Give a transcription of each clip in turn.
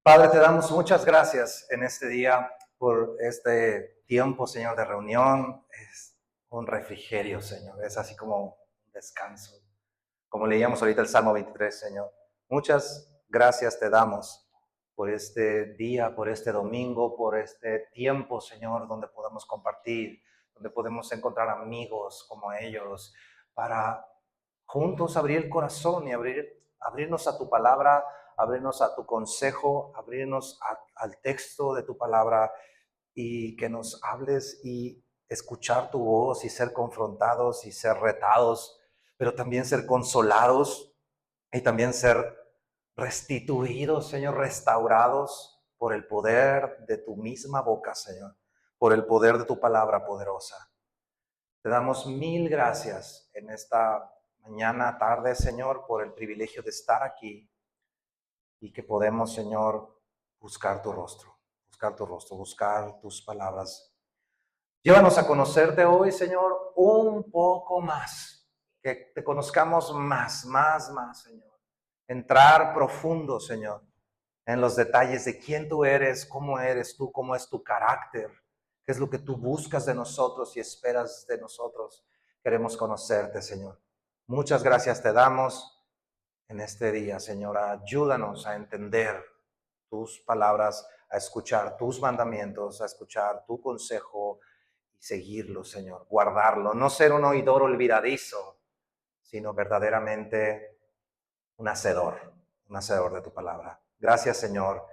Padre, te damos muchas gracias en este día por este tiempo, Señor, de reunión. Es un refrigerio, Señor. Es así como un descanso. Como leíamos ahorita el Salmo 23, Señor. Muchas gracias te damos por este día, por este domingo, por este tiempo, Señor, donde podemos compartir, donde podemos encontrar amigos como ellos, para juntos abrir el corazón y abrirnos a tu palabra, abrirnos a tu consejo, abrirnos al texto de tu palabra y que nos hables y escuchar tu voz y ser confrontados y ser retados, pero también ser consolados y también ser restituidos, Señor, restaurados por el poder de tu misma boca, Señor, por el poder de tu palabra poderosa. Te damos mil gracias en esta mañana, tarde, Señor, por el privilegio de estar aquí y que podemos, Señor, buscar tu rostro, buscar tus palabras. Llévanos a conocerte hoy, Señor, un poco más, que te conozcamos más, Señor. Entrar profundo, Señor, en los detalles de quién tú eres tú, cómo es tu carácter, qué es lo que tú buscas de nosotros y esperas de nosotros. Queremos conocerte, Señor. Muchas gracias te damos en este día, Señor. Ayúdanos a entender tus palabras, a escuchar tus mandamientos, a escuchar tu consejo y seguirlo, Señor. Guardarlo, no ser un oidor olvidadizo, sino verdaderamente un hacedor de tu palabra. Gracias, Señor,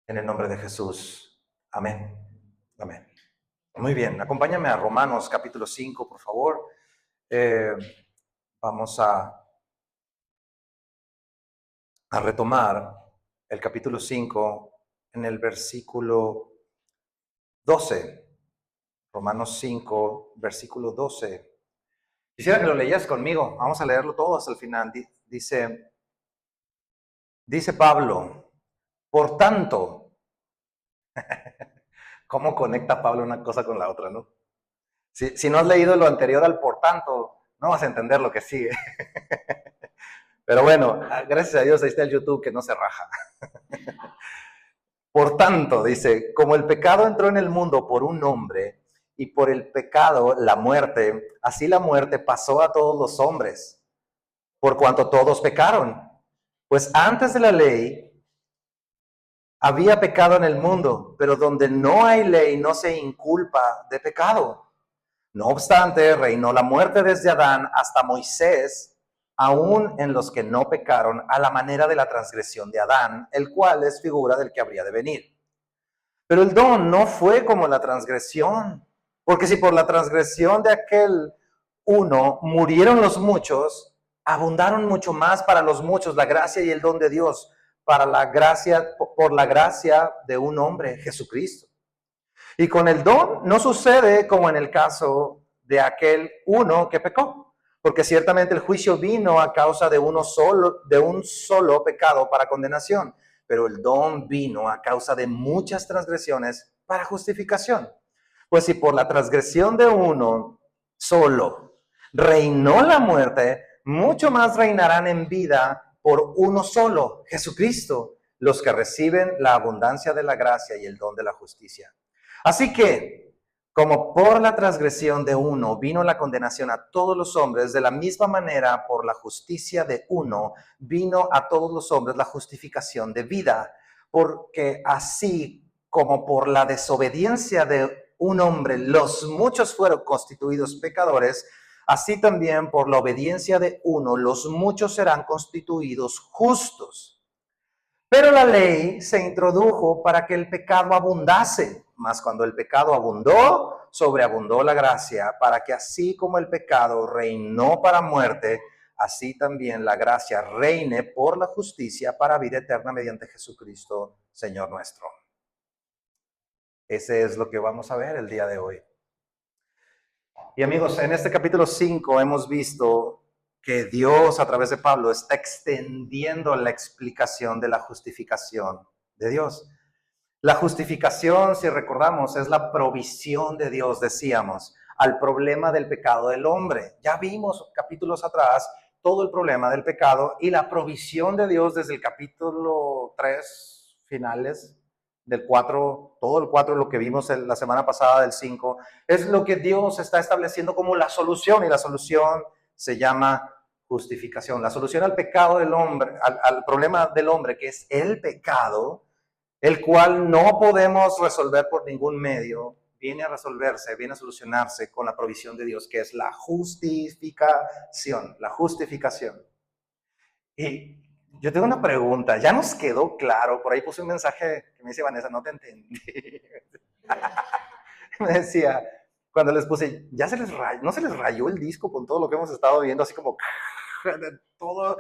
en el nombre de Jesús. Amén. Amén. Muy bien, acompáñame a Romanos capítulo 5, por favor. Vamos a retomar el capítulo 5 en el versículo 12. Romanos 5, versículo 12. Quisiera que lo leías conmigo. Vamos a leerlo todo hasta el final. Dice Pablo, por tanto, ¿cómo conecta Pablo una cosa con la otra, no? Si no has leído lo anterior al por tanto, no vas a entender lo que sigue. Pero bueno, gracias a Dios ahí está el YouTube que no se raja. Por tanto, dice, como el pecado entró en el mundo por un hombre y por el pecado la muerte, así la muerte pasó a todos los hombres, por cuanto todos pecaron. Pues antes de la ley había pecado en el mundo, pero donde no hay ley no se inculpa de pecado. No obstante, reinó la muerte desde Adán hasta Moisés, aún en los que no pecaron a la manera de la transgresión de Adán, el cual es figura del que habría de venir. Pero el don no fue como la transgresión, porque si por la transgresión de aquel uno murieron los muchos, abundaron mucho más para los muchos la gracia y el don de Dios, por la gracia de un hombre, Jesucristo. Y con el don no sucede como en el caso de aquel uno que pecó, porque ciertamente el juicio vino a causa de un solo pecado para condenación, pero el don vino a causa de muchas transgresiones para justificación. Pues si por la transgresión de uno solo reinó la muerte, mucho más reinarán en vida por uno solo, Jesucristo, los que reciben la abundancia de la gracia y el don de la justicia. Así que, como por la transgresión de uno vino la condenación a todos los hombres, de la misma manera por la justicia de uno vino a todos los hombres la justificación de vida, porque así como por la desobediencia de un hombre los muchos fueron constituidos pecadores, así también por la obediencia de uno los muchos serán constituidos justos. Pero la ley se introdujo para que el pecado abundase, mas cuando el pecado abundó, sobreabundó la gracia, para que así como el pecado reinó para muerte, así también la gracia reine por la justicia para vida eterna mediante Jesucristo, Señor nuestro. Ese es lo que vamos a ver el día de hoy. Y amigos, en este capítulo 5 hemos visto que Dios a través de Pablo está extendiendo la explicación de la justificación de Dios. La justificación, si recordamos, es la provisión de Dios, decíamos, al problema del pecado del hombre. Ya vimos capítulos atrás todo el problema del pecado y la provisión de Dios desde el capítulo 3, finales del 4, todo el 4, lo que vimos la semana pasada del 5, es lo que Dios está estableciendo como la solución, y la solución se llama justificación. La solución al pecado del hombre, al problema del hombre, que es el pecado, el cual no podemos resolver por ningún medio, viene a resolverse, viene a solucionarse con la provisión de Dios, que es la justificación, la justificación. Y yo tengo una pregunta, ya nos quedó claro, por ahí puse un mensaje que me dice Vanessa, no te entendí. Me decía, cuando les puse, ya se les rayó, no se les rayó el disco con todo lo que hemos estado viendo, así como todo.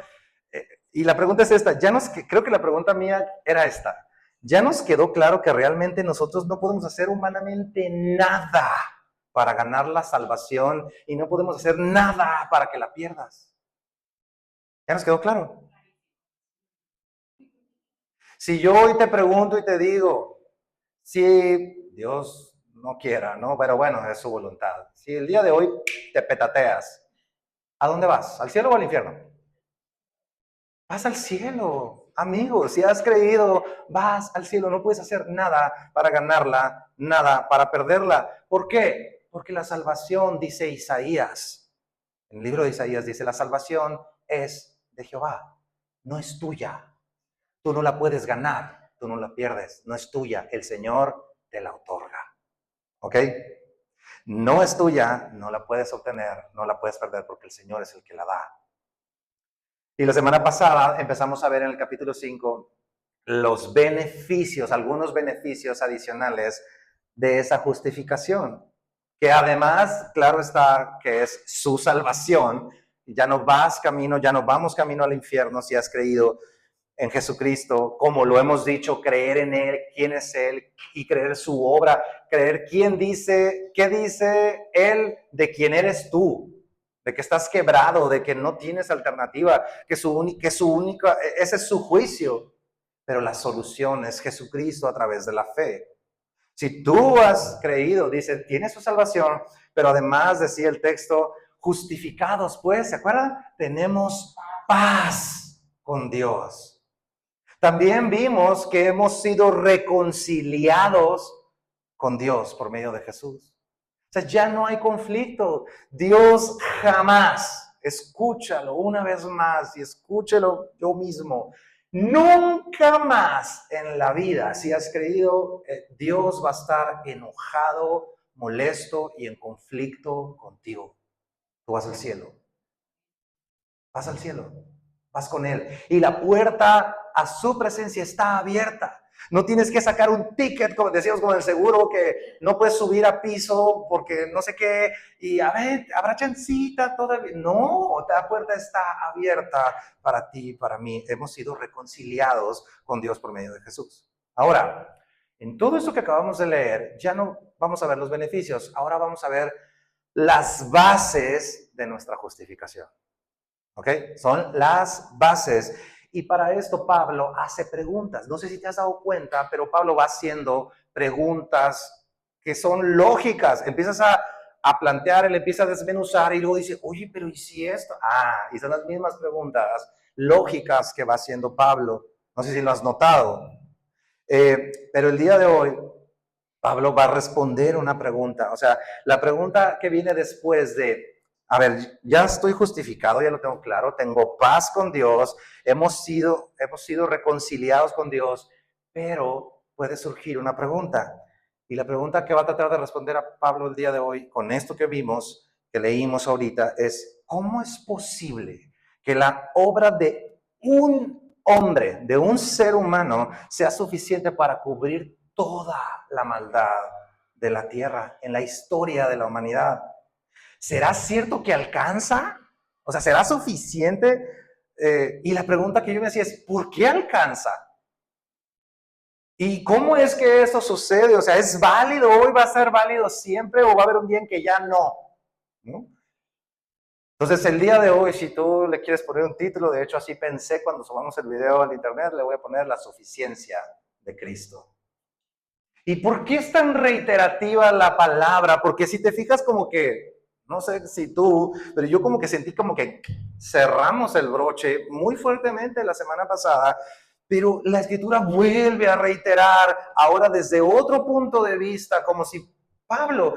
Y la pregunta es esta, creo que la pregunta mía era esta. Ya nos quedó claro que realmente nosotros no podemos hacer humanamente nada para ganar la salvación y no podemos hacer nada para que la pierdas. ¿Ya nos quedó claro? Si yo hoy te pregunto y te digo, si Dios no quiera, ¿no? Pero bueno, es su voluntad. Si el día de hoy te petateas, ¿a dónde vas? ¿Al cielo o al infierno? Vas al cielo, amigo. Si has creído, vas al cielo. No puedes hacer nada para ganarla, nada para perderla. ¿Por qué? Porque la salvación, dice Isaías, en el libro de Isaías dice, la salvación es de Jehová, no es tuya. Tú no la puedes ganar, tú no la pierdes, no es tuya. El Señor te la otorga. ¿Ok? No es tuya, no la puedes obtener, no la puedes perder porque el Señor es el que la da. Y la semana pasada empezamos a ver en el capítulo 5 los beneficios, algunos beneficios adicionales de esa justificación, que además, claro está, que es su salvación. Ya no vamos camino al infierno si has creído en Jesucristo, como lo hemos dicho, creer en Él, quién es Él, y creer su obra, creer qué dice Él de quién eres tú, de que estás quebrado, de que no tienes alternativa, que ese es su juicio, pero la solución es Jesucristo a través de la fe. Si tú has creído, dice, tienes su salvación, pero además decía el texto, justificados, pues, ¿se acuerdan? Tenemos paz con Dios. También vimos que hemos sido reconciliados con Dios por medio de Jesús. O sea, ya no hay conflicto. Dios jamás, escúchalo una vez más y escúchalo yo mismo, nunca más en la vida, si has creído, Dios va a estar enojado, molesto y en conflicto contigo. Tú vas al cielo. Vas al cielo. Vas con Él. Y la puerta a su presencia está abierta. No tienes que sacar un ticket, como decíamos con el seguro, que no puedes subir a piso porque no sé qué, y a ver, habrá chancita todavía. No, la puerta está abierta para ti y para mí. Hemos sido reconciliados con Dios por medio de Jesús. Ahora, en todo esto que acabamos de leer, ya no vamos a ver los beneficios, ahora vamos a ver las bases de nuestra justificación. ¿Ok? Son las bases. Y para esto Pablo hace preguntas. No sé si te has dado cuenta, pero Pablo va haciendo preguntas que son lógicas. Empiezas a plantear, él empieza a desmenuzar y luego dice, oye, pero ¿y si esto? Y son las mismas preguntas lógicas que va haciendo Pablo. No sé si lo has notado. Pero el día de hoy, Pablo va a responder una pregunta. O sea, la pregunta que viene después de, a ver, ya estoy justificado, ya lo tengo claro, tengo paz con Dios, hemos sido reconciliados con Dios, pero puede surgir una pregunta. Y la pregunta que va a tratar de responder a Pablo el día de hoy, con esto que vimos, que leímos ahorita, es, ¿cómo es posible que la obra de un hombre, de un ser humano, sea suficiente para cubrir toda la maldad de la tierra en la historia de la humanidad? ¿Será cierto que alcanza? O sea, ¿será suficiente? Y la pregunta que yo me hacía es, ¿por qué alcanza? ¿Y cómo es que eso sucede? O sea, ¿es válido hoy? ¿Va a ser válido siempre? ¿O va a haber un día en que ya no? ¿No? Entonces, el día de hoy, si tú le quieres poner un título, de hecho así pensé cuando subamos el video al internet, le voy a poner la suficiencia de Cristo. ¿Y por qué es tan reiterativa la palabra? Porque si te fijas como que, no sé si tú, pero yo como que sentí como que cerramos el broche muy fuertemente la semana pasada, Pero la Escritura vuelve a reiterar ahora desde otro punto de vista, como si Pablo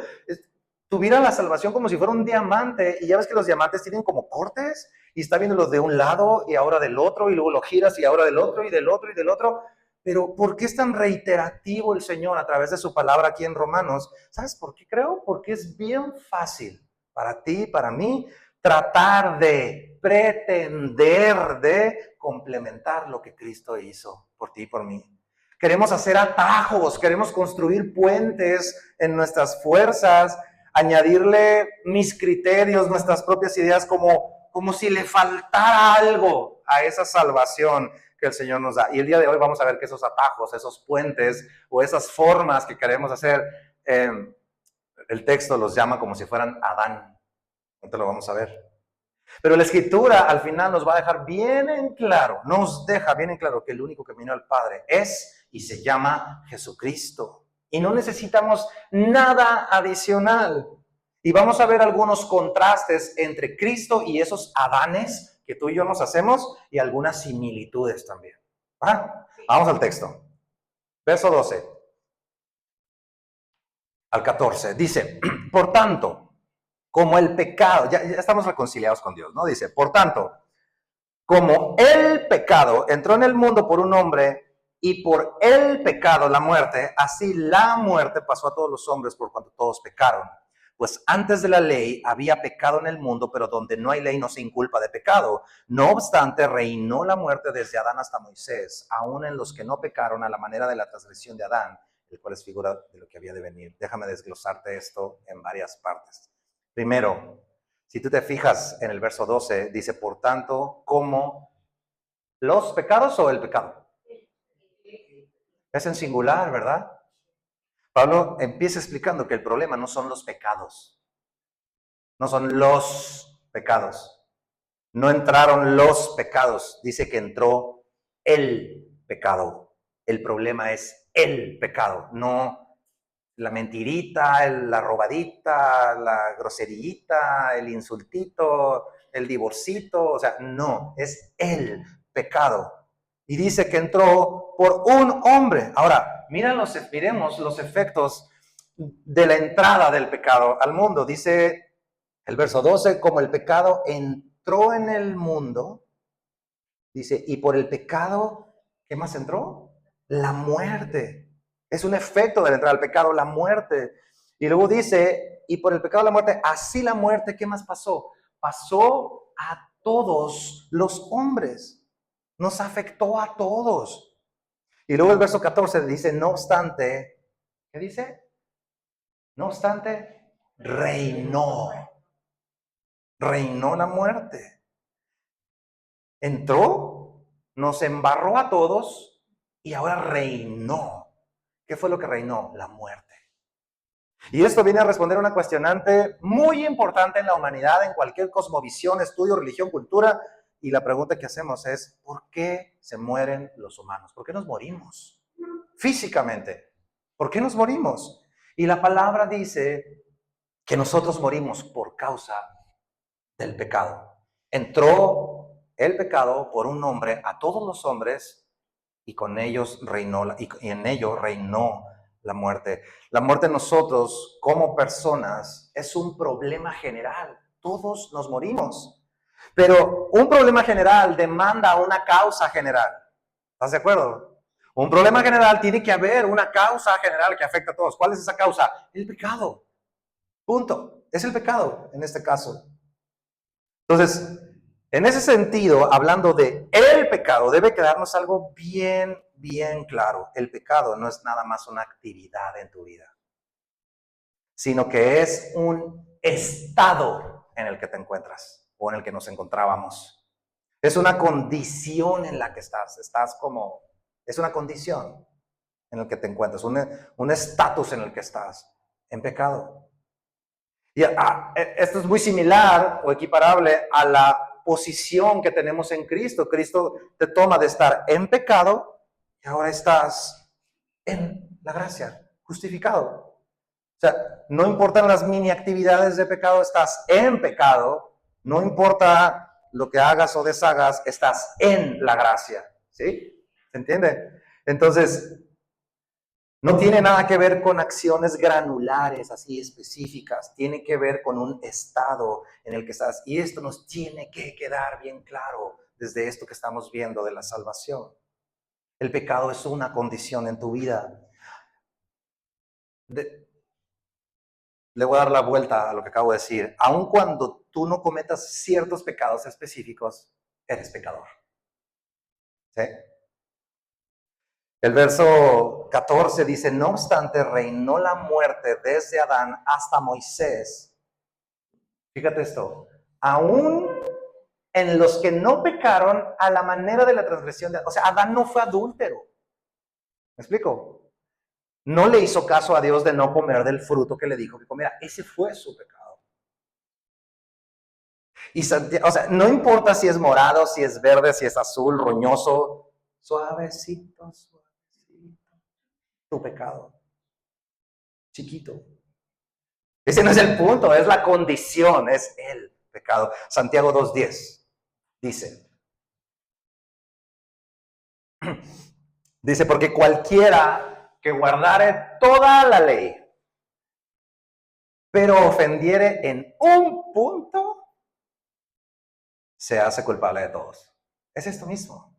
tuviera la salvación como si fuera un diamante, y ya ves que los diamantes tienen como cortes, y está viéndolos de un lado y ahora del otro, y luego lo giras y ahora del otro y del otro y del otro. Pero ¿por qué es tan reiterativo el Señor a través de su palabra aquí en Romanos? ¿Sabes por qué creo? Porque es bien fácil para ti, para mí, tratar de pretender de complementar lo que Cristo hizo por ti y por mí. Queremos hacer atajos, queremos construir puentes en nuestras fuerzas, añadirle mis criterios, nuestras propias ideas, como si le faltara algo a esa salvación que el Señor nos da. Y el día de hoy vamos a ver que esos atajos, esos puentes o esas formas que queremos hacer, el texto los llama como si fueran Adán. Ahorita lo vamos a ver. Pero la Escritura al final nos va a dejar bien en claro, nos deja bien en claro que el único camino al Padre es y se llama Jesucristo. Y no necesitamos nada adicional. Y vamos a ver algunos contrastes entre Cristo y esos Adanes que tú y yo nos hacemos y algunas similitudes también. ¿Va? Vamos al texto. Verso 12 al 14. Dice, por tanto, como el pecado, ya estamos reconciliados con Dios, ¿no? Dice, por tanto, como el pecado entró en el mundo por un hombre y por el pecado la muerte, así la muerte pasó a todos los hombres por cuanto todos pecaron. Pues antes de la ley había pecado en el mundo, pero donde no hay ley no se inculpa de pecado. No obstante, reinó la muerte desde Adán hasta Moisés, aún en los que no pecaron a la manera de la transgresión de Adán, el cual es figura de lo que había de venir. Déjame desglosarte esto en varias partes. Primero, si tú te fijas en el verso 12, dice, por tanto, como los pecados o el pecado. Es en singular, ¿verdad? Pablo empieza explicando que el problema no son los pecados. No son los pecados. No entraron los pecados. Dice que entró el pecado. El problema es el pecado, no la mentirita, la robadita, la groserita, el insultito, el divorcito, o sea, no, es el pecado. Y dice que entró por un hombre. Ahora, miremos los efectos de la entrada del pecado al mundo. Dice el verso 12, como el pecado entró en el mundo, dice, y por el pecado, ¿qué más entró? La muerte. Es un efecto de la entrada al pecado, la muerte. Y luego dice, y por el pecado la muerte, así la muerte, ¿qué más pasó? Pasó a todos los hombres. Nos afectó a todos. Y luego el verso 14 dice, no obstante, ¿qué dice? No obstante, reinó. Reinó la muerte. Entró, nos embarró a todos y ahora reinó. ¿Qué fue lo que reinó? La muerte. Y esto viene a responder a una cuestionante muy importante en la humanidad, en cualquier cosmovisión, estudio, religión, cultura. Y la pregunta que hacemos es, ¿por qué se mueren los humanos? ¿Por qué nos morimos? Físicamente. ¿Por qué nos morimos? Y la palabra dice que nosotros morimos por causa del pecado. Entró el pecado por un hombre a todos los hombres y con ellos reinó, y en ello reinó la muerte. La muerte en nosotros como personas es un problema general. Todos nos morimos. Pero un problema general demanda una causa general. ¿Estás de acuerdo? Un problema general tiene que haber una causa general que afecta a todos. ¿Cuál es esa causa? El pecado. Punto. Es el pecado en este caso. Entonces, en ese sentido, hablando de el pecado, debe quedarnos algo bien, bien claro. El pecado no es nada más una actividad en tu vida, sino que es un estado en el que te encuentras o en el que nos encontrábamos. Es una condición en la que estás. Es una condición en la que te encuentras, un estatus en el que estás, en pecado. Y esto es muy similar o equiparable a la posición que tenemos en Cristo. Cristo te toma de estar en pecado y ahora estás en la gracia, justificado. O sea, no importan las mini actividades de pecado, estás en pecado. No importa lo que hagas o deshagas, estás en la gracia. ¿Sí? ¿Se entiende? Entonces, no tiene nada que ver con acciones granulares, así específicas. Tiene que ver con un estado en el que estás. Y esto nos tiene que quedar bien claro desde esto que estamos viendo de la salvación. El pecado es una condición en tu vida. Le voy a dar la vuelta a lo que acabo de decir. Aun cuando tú no cometas ciertos pecados específicos, eres pecador. ¿Sí? El verso 14 dice, no obstante, reinó la muerte desde Adán hasta Moisés. Fíjate esto, aún en los que no pecaron a la manera de la transgresión de Adán. O sea, Adán no fue adúltero. ¿Me explico? No le hizo caso a Dios de no comer del fruto que le dijo que comiera. Ese fue su pecado. Y o sea, no importa si es morado, si es verde, si es azul, roñoso, suavecito, suavecito. Tu pecado. Chiquito. Ese no es el punto, es la condición, es el pecado. Santiago 2:10 dice, porque cualquiera que guardare toda la ley, pero ofendiere en un punto, se hace culpable de todos. Es esto mismo.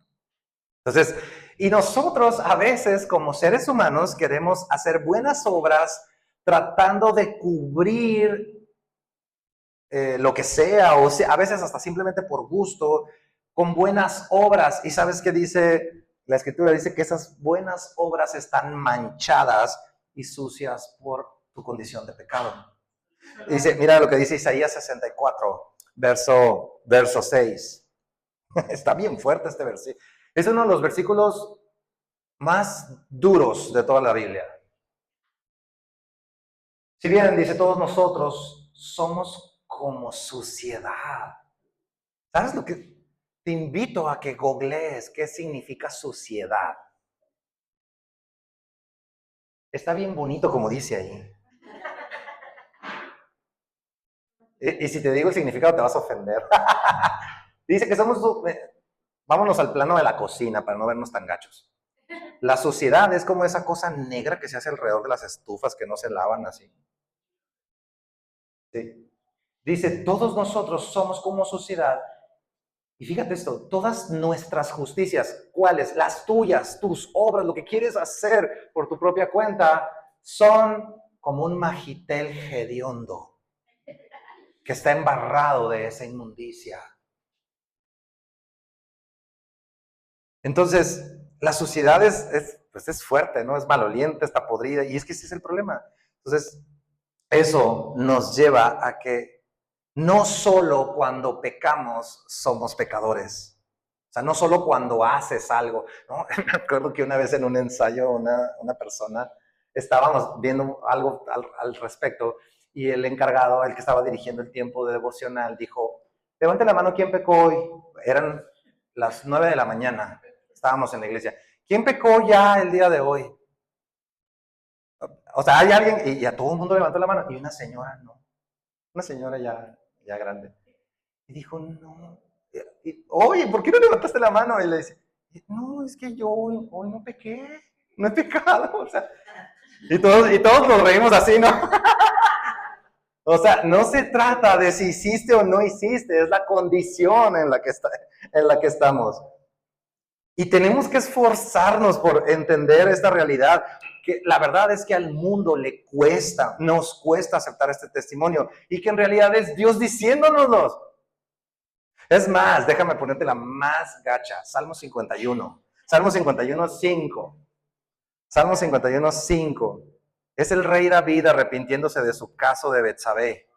Entonces, y nosotros a veces como seres humanos queremos hacer buenas obras tratando de cubrir lo que sea, o sea, a veces hasta simplemente por gusto, con buenas obras. Y sabes qué dice la escritura, dice que esas buenas obras están manchadas y sucias por tu condición de pecado. Dice, mira lo que dice Isaías 64, verso 6. Está bien fuerte este versículo. Es uno de los versículos más duros de toda la Biblia. Si bien dice, todos nosotros somos como suciedad. ¿Sabes lo que? Te invito a que googlees qué significa suciedad. Está bien bonito como dice ahí. Y si te digo el significado te vas a ofender. Dice que somos, vámonos al plano de la cocina para no vernos tan gachos. La suciedad es como esa cosa negra que se hace alrededor de las estufas que no se lavan así. ¿Sí? Dice, todos nosotros somos como suciedad. Y fíjate esto, todas nuestras justicias, ¿cuáles? Las tuyas, tus obras, lo que quieres hacer por tu propia cuenta, son como un magitel hediondo que está embarrado de esa inmundicia. Entonces, la suciedad pues es fuerte, ¿no? Es maloliente, está podrida, y es que ese es el problema. Entonces, eso nos lleva a que no solo cuando pecamos somos pecadores. O sea, no solo cuando haces algo, ¿no? Me acuerdo que una vez en un ensayo una persona, estábamos viendo algo al respecto y el encargado, el que estaba dirigiendo el tiempo de devocional, dijo, levante la mano, ¿quién pecó hoy? Eran las 9 de la mañana, estábamos en la iglesia. ¿Quién pecó ya el día de hoy? O sea, hay alguien, y a todo el mundo levantó la mano, y una señora no. Una señora ya grande. Y dijo, no. Oye, ¿por qué no levantaste la mano? Y le dice, no, es que yo hoy no pequé, no he pecado. O sea, y todos nos reímos así, ¿no? O sea, no se trata de si hiciste o no hiciste, es la condición en la que estamos. Y tenemos que esforzarnos por entender esta realidad, que la verdad es que al mundo le cuesta, nos cuesta aceptar este testimonio, y que en realidad es Dios diciéndonoslo. Es más, déjame ponerte la más gacha. Salmo 51. Salmo 51, 5. Salmo 51, 5. Es el rey David arrepintiéndose de su caso de Betsabé.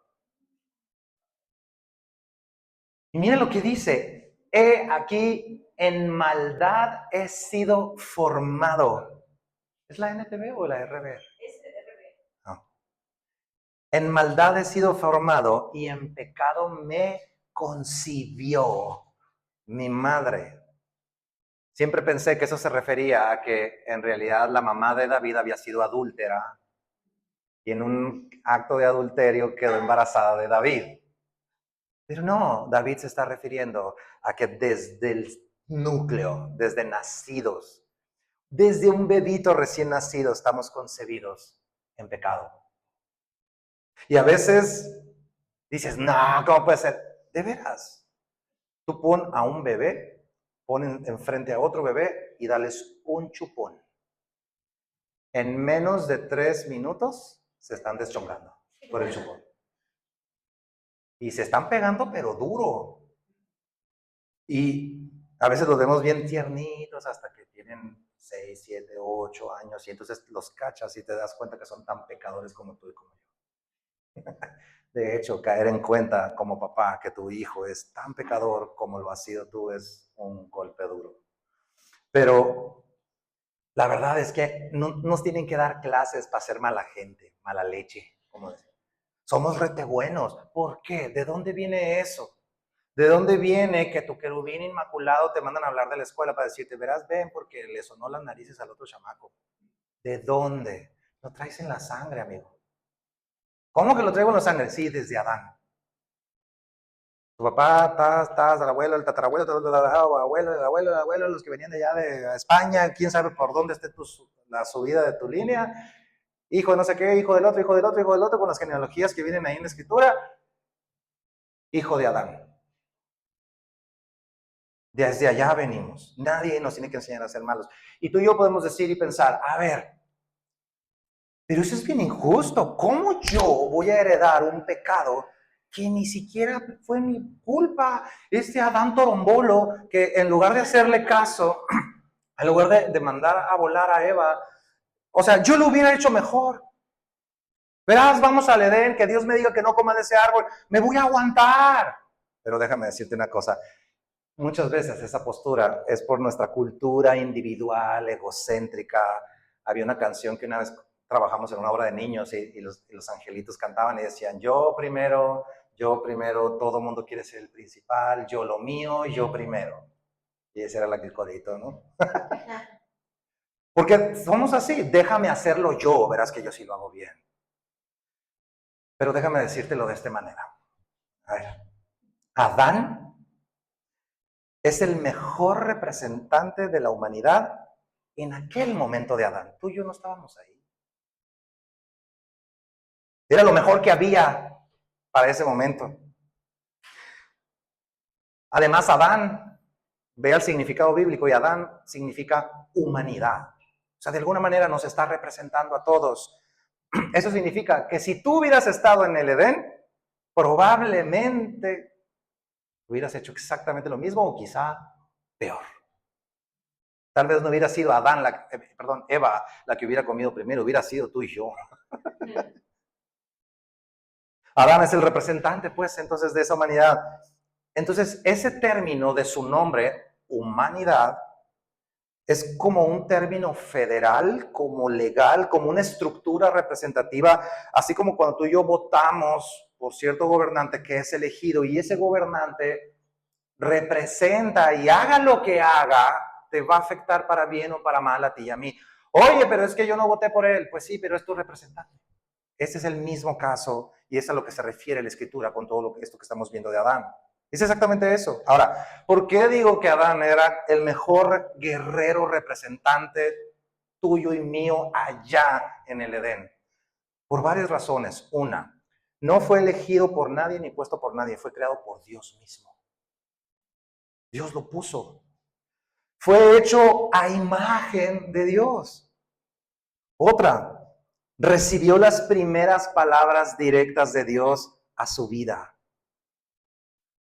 Y mira lo que dice. He aquí, en maldad he sido formado. ¿Es la NTV o la RB? Es RB. No. En maldad he sido formado y en pecado me concibió mi madre. Siempre pensé que eso se refería a que en realidad la mamá de David había sido adúltera y en un acto de adulterio quedó embarazada de David. Pero no, David se está refiriendo a que desde el núcleo, desde nacidos, Desde un bebito recién nacido estamos concebidos en pecado. Y a veces dices, no, ¿cómo puede ser? De veras. Tú pon a un bebé, pon enfrente a otro bebé y dales un chupón. En menos de 3 minutos se están deschongando por el chupón. Y se están pegando, pero duro. Y a veces los vemos bien tiernitos hasta que tienen 6, 7, 8 años y entonces los cachas y te das cuenta que son tan pecadores como tú y como yo. De hecho, caer en cuenta como papá que tu hijo es tan pecador como lo has sido tú es un golpe duro. Pero la verdad es que no nos tienen que dar clases para ser mala gente, mala leche, como decir. Somos rete buenos. ¿Por qué? ¿De dónde viene eso? ¿De dónde viene que tu querubín inmaculado te mandan a hablar de la escuela para decirte, verás, ven, porque le sonó las narices al otro chamaco? ¿De dónde? Lo traes en la sangre, amigo. ¿Cómo que lo traigo en la sangre? Sí, desde Adán. Tu papá, el abuelo, el tatarabuelo, el abuelo, los que venían de allá de España, quién sabe por dónde esté la subida de tu línea, hijo de no sé qué, hijo del otro, hijo del otro, hijo del otro, con las genealogías que vienen ahí en la escritura, hijo de Adán. Desde allá venimos. Nadie nos tiene que enseñar a ser malos. Y tú y yo podemos decir y pensar, a ver, pero eso es bien injusto. ¿Cómo yo voy a heredar un pecado que ni siquiera fue mi culpa? Este Adán Torombolo, que en lugar de hacerle caso, en lugar de mandar a volar a Eva, o sea, yo lo hubiera hecho mejor. Verás, vamos al Edén, que Dios me diga que no coma de ese árbol, me voy a aguantar. Pero déjame decirte una cosa, muchas veces esa postura es por nuestra cultura individual, egocéntrica. Había una canción que una vez trabajamos en una obra de niños y los angelitos cantaban y decían, yo primero, todo el mundo quiere ser el principal, yo lo mío, yo primero. Y ese era el corito, ¿no? Porque somos así, déjame hacerlo yo, verás que yo sí lo hago bien. Pero déjame decírtelo de esta manera. A ver, Adán es el mejor representante de la humanidad en aquel momento de Adán. Tú y yo no estábamos ahí. Era lo mejor que había para ese momento. Además, Adán, ve el significado bíblico y Adán significa humanidad. O sea, de alguna manera nos está representando a todos. Eso significa que si tú hubieras estado en el Edén, probablemente hubieras hecho exactamente lo mismo o quizá peor. Tal vez no hubiera sido Eva la que hubiera comido primero, hubiera sido tú y yo. Adán es el representante, pues, entonces, de esa humanidad. Entonces, ese término de su nombre, humanidad, es como un término federal, como legal, como una estructura representativa, así como cuando tú y yo votamos por cierto gobernante que es elegido y ese gobernante representa y haga lo que haga, te va a afectar para bien o para mal a ti y a mí. Oye, pero es que yo no voté por él. Pues sí, pero es tu representante. Ese es el mismo caso y es a lo que se refiere la escritura con todo esto que estamos viendo de Adán. Es exactamente eso. Ahora, ¿por qué digo que Adán era el mejor guerrero representante tuyo y mío allá en el Edén? Por varias razones. Una, no fue elegido por nadie ni puesto por nadie, fue creado por Dios mismo. Dios lo puso. Fue hecho a imagen de Dios. Otra, recibió las primeras palabras directas de Dios a su vida.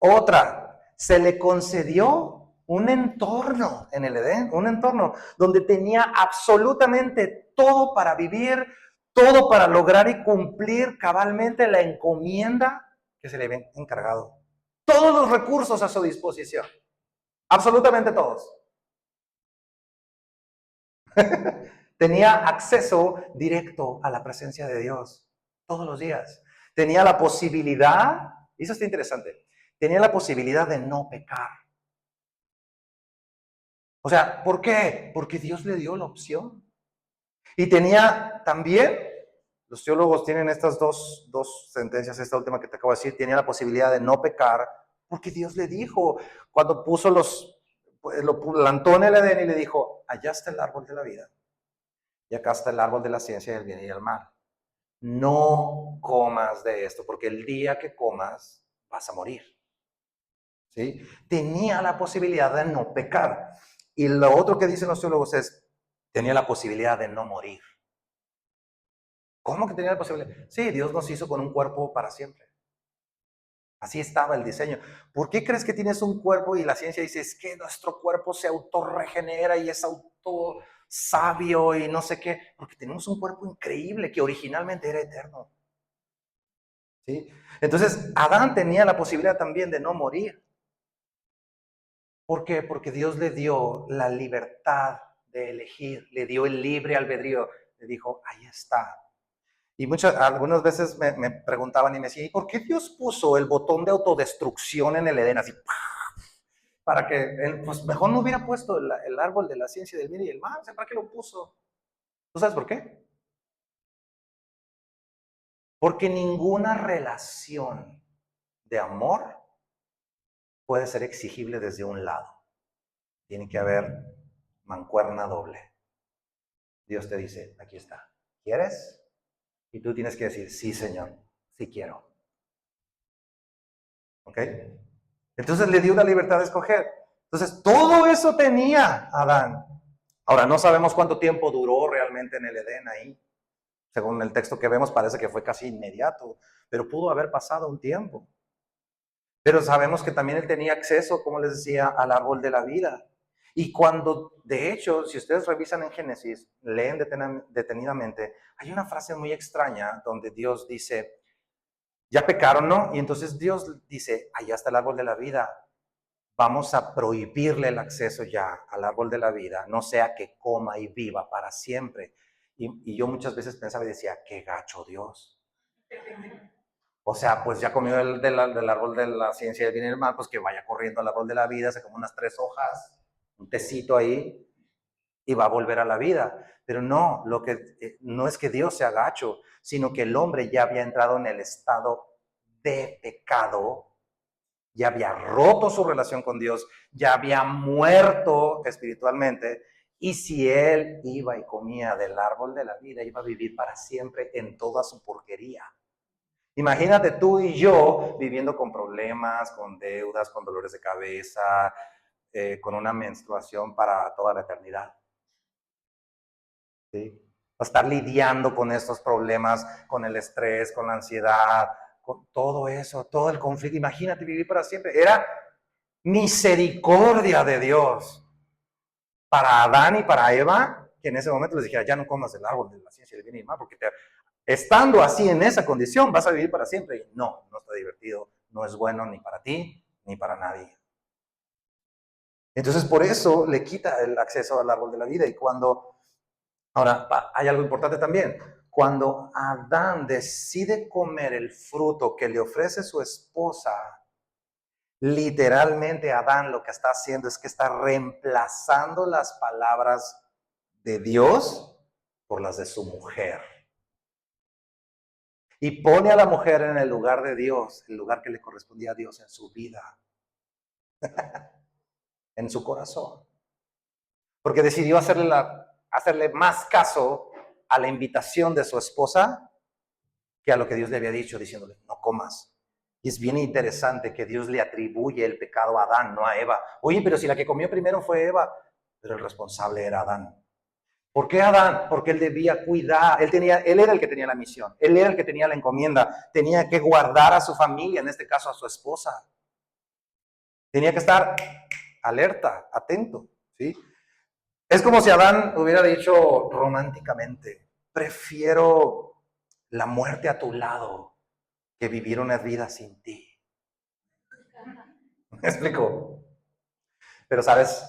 Otra, se le concedió un entorno en el Edén, un entorno donde tenía absolutamente todo para vivir, todo para lograr y cumplir cabalmente la encomienda que se le había encargado. Todos los recursos a su disposición, absolutamente todos. Tenía acceso directo a la presencia de Dios todos los días. Tenía la posibilidad, y eso está interesante, tenía la posibilidad de no pecar. O sea, ¿por qué? Porque Dios le dio la opción. Y tenía también, los teólogos tienen estas dos sentencias, esta última que te acabo de decir, tenía la posibilidad de no pecar, porque Dios le dijo, cuando puso lo plantó en el Edén y le dijo, allá está el árbol de la vida y acá está el árbol de la ciencia del bien y del mal. No comas de esto, porque el día que comas vas a morir. ¿Sí? Tenía la posibilidad de no pecar. Y lo otro que dicen los teólogos es, tenía la posibilidad de no morir. ¿Cómo que tenía la posibilidad? Sí, Dios nos hizo con un cuerpo para siempre. Así estaba el diseño. ¿Por qué crees que tienes un cuerpo y la ciencia dice es que nuestro cuerpo se autorregenera y es auto sabio y no sé qué? Porque tenemos un cuerpo increíble que originalmente era eterno. ¿Sí? Entonces, Adán tenía la posibilidad también de no morir. ¿Por qué? Porque Dios le dio la libertad de elegir, le dio el libre albedrío. Le dijo, ahí está. Y algunas veces me preguntaban y me decían, ¿y por qué Dios puso el botón de autodestrucción en el Edén? Así, para que, pues mejor no hubiera puesto el árbol de la ciencia del bien y del mal. O sea, ¿para qué lo puso? ¿Tú sabes por qué? Porque ninguna relación de amor puede ser exigible desde un lado. Tiene que haber mancuerna doble. Dios te dice, aquí está. ¿Quieres? Y tú tienes que decir, sí, Señor, sí quiero. ¿Ok? Entonces le dio la libertad de escoger. Entonces, todo eso tenía Adán. Ahora, no sabemos cuánto tiempo duró realmente en el Edén ahí. Según el texto que vemos, parece que fue casi inmediato, pero pudo haber pasado un tiempo. Pero sabemos que también él tenía acceso, como les decía, al árbol de la vida. Y cuando, de hecho, si ustedes revisan en Génesis, leen detenidamente, hay una frase muy extraña donde Dios dice, ya pecaron, ¿no? Y entonces Dios dice, allá está el árbol de la vida, vamos a prohibirle el acceso ya al árbol de la vida, no sea que coma y viva para siempre. Y yo muchas veces pensaba y decía, qué gacho Dios. O sea, pues ya comió del árbol de la ciencia del bien y del mal, pues que vaya corriendo al árbol de la vida, se come unas 3 hojas, un tecito ahí, y va a volver a la vida. Pero no, no es que Dios sea gacho, sino que el hombre ya había entrado en el estado de pecado, ya había roto su relación con Dios, ya había muerto espiritualmente, y si él iba y comía del árbol de la vida, iba a vivir para siempre en toda su porquería. Imagínate tú y yo viviendo con problemas, con deudas, con dolores de cabeza, con una menstruación para toda la eternidad. ¿Sí? A estar lidiando con estos problemas, con el estrés, con la ansiedad, con todo eso, todo el conflicto. Imagínate vivir para siempre. Era misericordia de Dios para Adán y para Eva, que en ese momento les dijera, ya no comas del árbol de la ciencia del bien y del mal, porque estando así en esa condición vas a vivir para siempre. Y no, no está divertido, no es bueno ni para ti ni para nadie. Entonces por eso le quita el acceso al árbol de la vida. Y ahora hay algo importante también, cuando Adán decide comer el fruto que le ofrece su esposa, literalmente Adán lo que está haciendo es que está reemplazando las palabras de Dios por las de su mujer. Y pone a la mujer en el lugar de Dios, el lugar que le correspondía a Dios en su vida, en su corazón. Porque decidió hacerle más caso a la invitación de su esposa que a lo que Dios le había dicho, diciéndole, no comas. Y es bien interesante que Dios le atribuye el pecado a Adán, no a Eva. Oye, pero si la que comió primero fue Eva, pero el responsable era Adán. ¿Por qué Adán? Porque él debía cuidar, él era el que tenía la misión, él era el que tenía la encomienda, tenía que guardar a su familia, en este caso a su esposa. Tenía que estar alerta, atento, ¿sí? Es como si Adán hubiera dicho románticamente, prefiero la muerte a tu lado que vivir una vida sin ti. ¿Me explico? Pero sabes,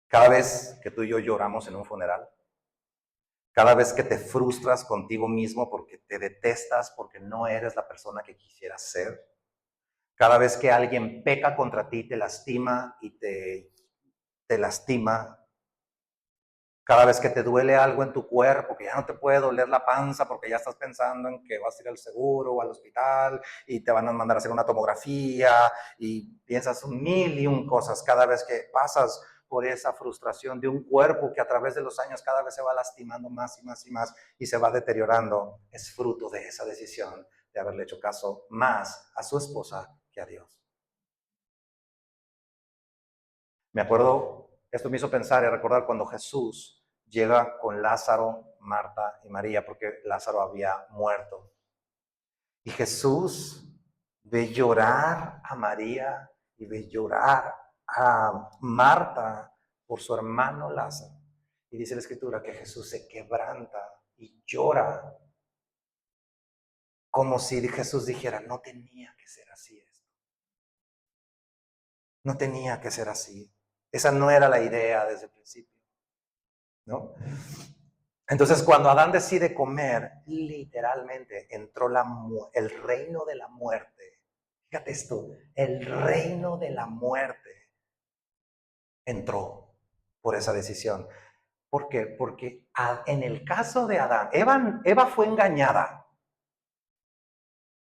cada vez que tú y yo lloramos en un funeral, cada vez que te frustras contigo mismo porque te detestas, porque no eres la persona que quisieras ser, cada vez que alguien peca contra ti, te lastima y te lastima, cada vez que te duele algo en tu cuerpo, que ya no te puede doler la panza porque ya estás pensando en que vas a ir al seguro o al hospital y te van a mandar a hacer una tomografía y piensas 1000 y un cosas cada vez que pasas por esa frustración de un cuerpo que a través de los años cada vez se va lastimando más y más y más y se va deteriorando. Es fruto de esa decisión de haberle hecho caso más a su esposa que a Dios. Me acuerdo, esto me hizo pensar y recordar cuando Jesús llega con Lázaro, Marta y María, porque Lázaro había muerto. Y Jesús ve llorar a María y ve llorar a Marta por su hermano Lázaro. Y dice la Escritura que Jesús se quebranta y llora, como si Jesús dijera, no tenía que ser así esto. No tenía que ser así. Esa no era la idea desde el principio, ¿no? Entonces, cuando Adán decide comer, literalmente entró el reino de la muerte. Fíjate esto, el reino de la muerte entró por esa decisión. ¿Por qué? Porque en el caso de Adán, Eva fue engañada.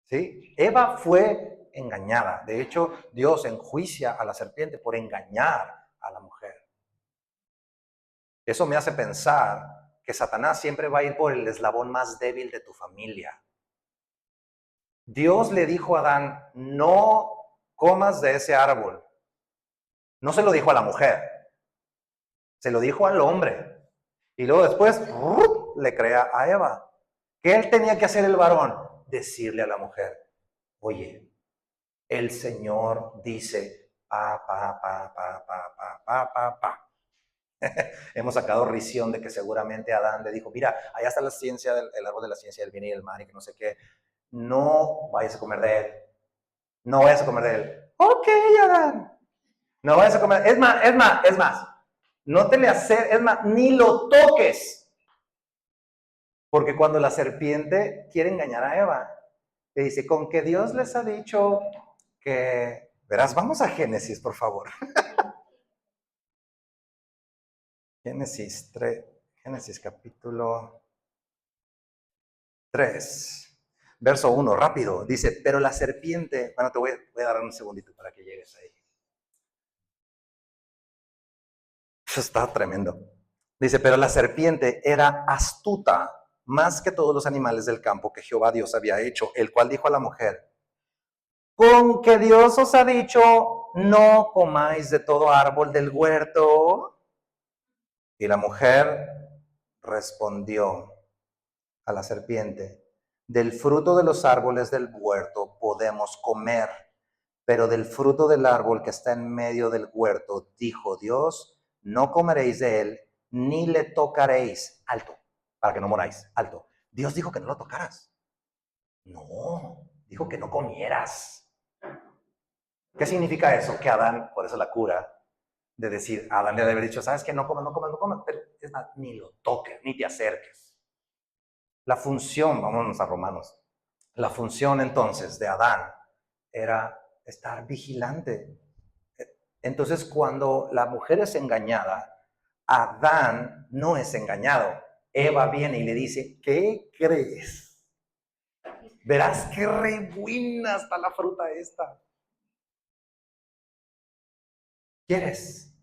¿Sí? Eva fue engañada. De hecho, Dios enjuicia a la serpiente por engañar a la mujer. Eso me hace pensar que Satanás siempre va a ir por el eslabón más débil de tu familia. Dios le dijo a Adán, no comas de ese árbol. No se lo dijo a la mujer, se lo dijo al hombre. Y luego después le crea a Eva. ¿Qué él tenía que hacer el varón? Decirle a la mujer, oye, el Señor dice, pa. Hemos sacado risión de que seguramente Adán le dijo, mira, allá está la ciencia, el árbol de la ciencia del bien y del mal y que no sé qué. No vayas a comer de él. No vayas a comer de él. Ok, Adán. No vayas a comer. Es más. No te le acerques, es más, ni lo toques. Porque cuando la serpiente quiere engañar a Eva, le dice, con que Dios les ha dicho que... Verás, vamos a Génesis, por favor. Génesis 3, Génesis capítulo 3, verso 1, rápido. Dice, pero la serpiente... Bueno, te voy a dar un segundito para que llegues ahí. Eso está tremendo. Dice, pero la serpiente era astuta más que todos los animales del campo que Jehová Dios había hecho, el cual dijo a la mujer, con que Dios os ha dicho, no comáis de todo árbol del huerto. Y la mujer respondió a la serpiente, del fruto de los árboles del huerto podemos comer, pero del fruto del árbol que está en medio del huerto, dijo Dios, no comeréis de él, ni le tocaréis. Alto, para que no moráis. Alto. Dios dijo que no lo tocaras. No, dijo que no comieras. ¿Qué significa eso? Que Adán, por eso la cura, de decir, Adán le debe haber dicho, ¿sabes qué? No comas, pero es más, ni lo toques, ni te acerques. La función, vámonos a Romanos, la función entonces de Adán era estar vigilante. Entonces, cuando la mujer es engañada, Adán no es engañado. Eva viene y le dice, ¿qué crees? Verás qué re buena está la fruta esta. ¿Quieres?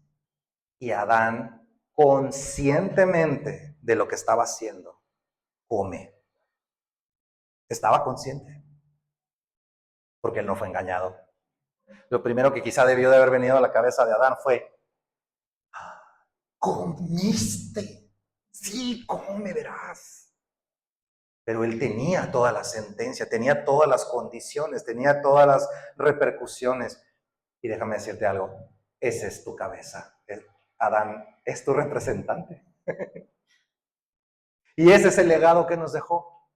Y Adán, conscientemente de lo que estaba haciendo, come. Estaba consciente, porque él no fue engañado. Lo primero que quizá debió de haber venido a la cabeza de Adán fue, ¿comiste? Sí, come, verás. Pero él tenía toda la sentencia, tenía todas las condiciones, tenía todas las repercusiones. Y déjame decirte algo, esa es tu cabeza. Adán es tu representante. Y ese es el legado que nos dejó.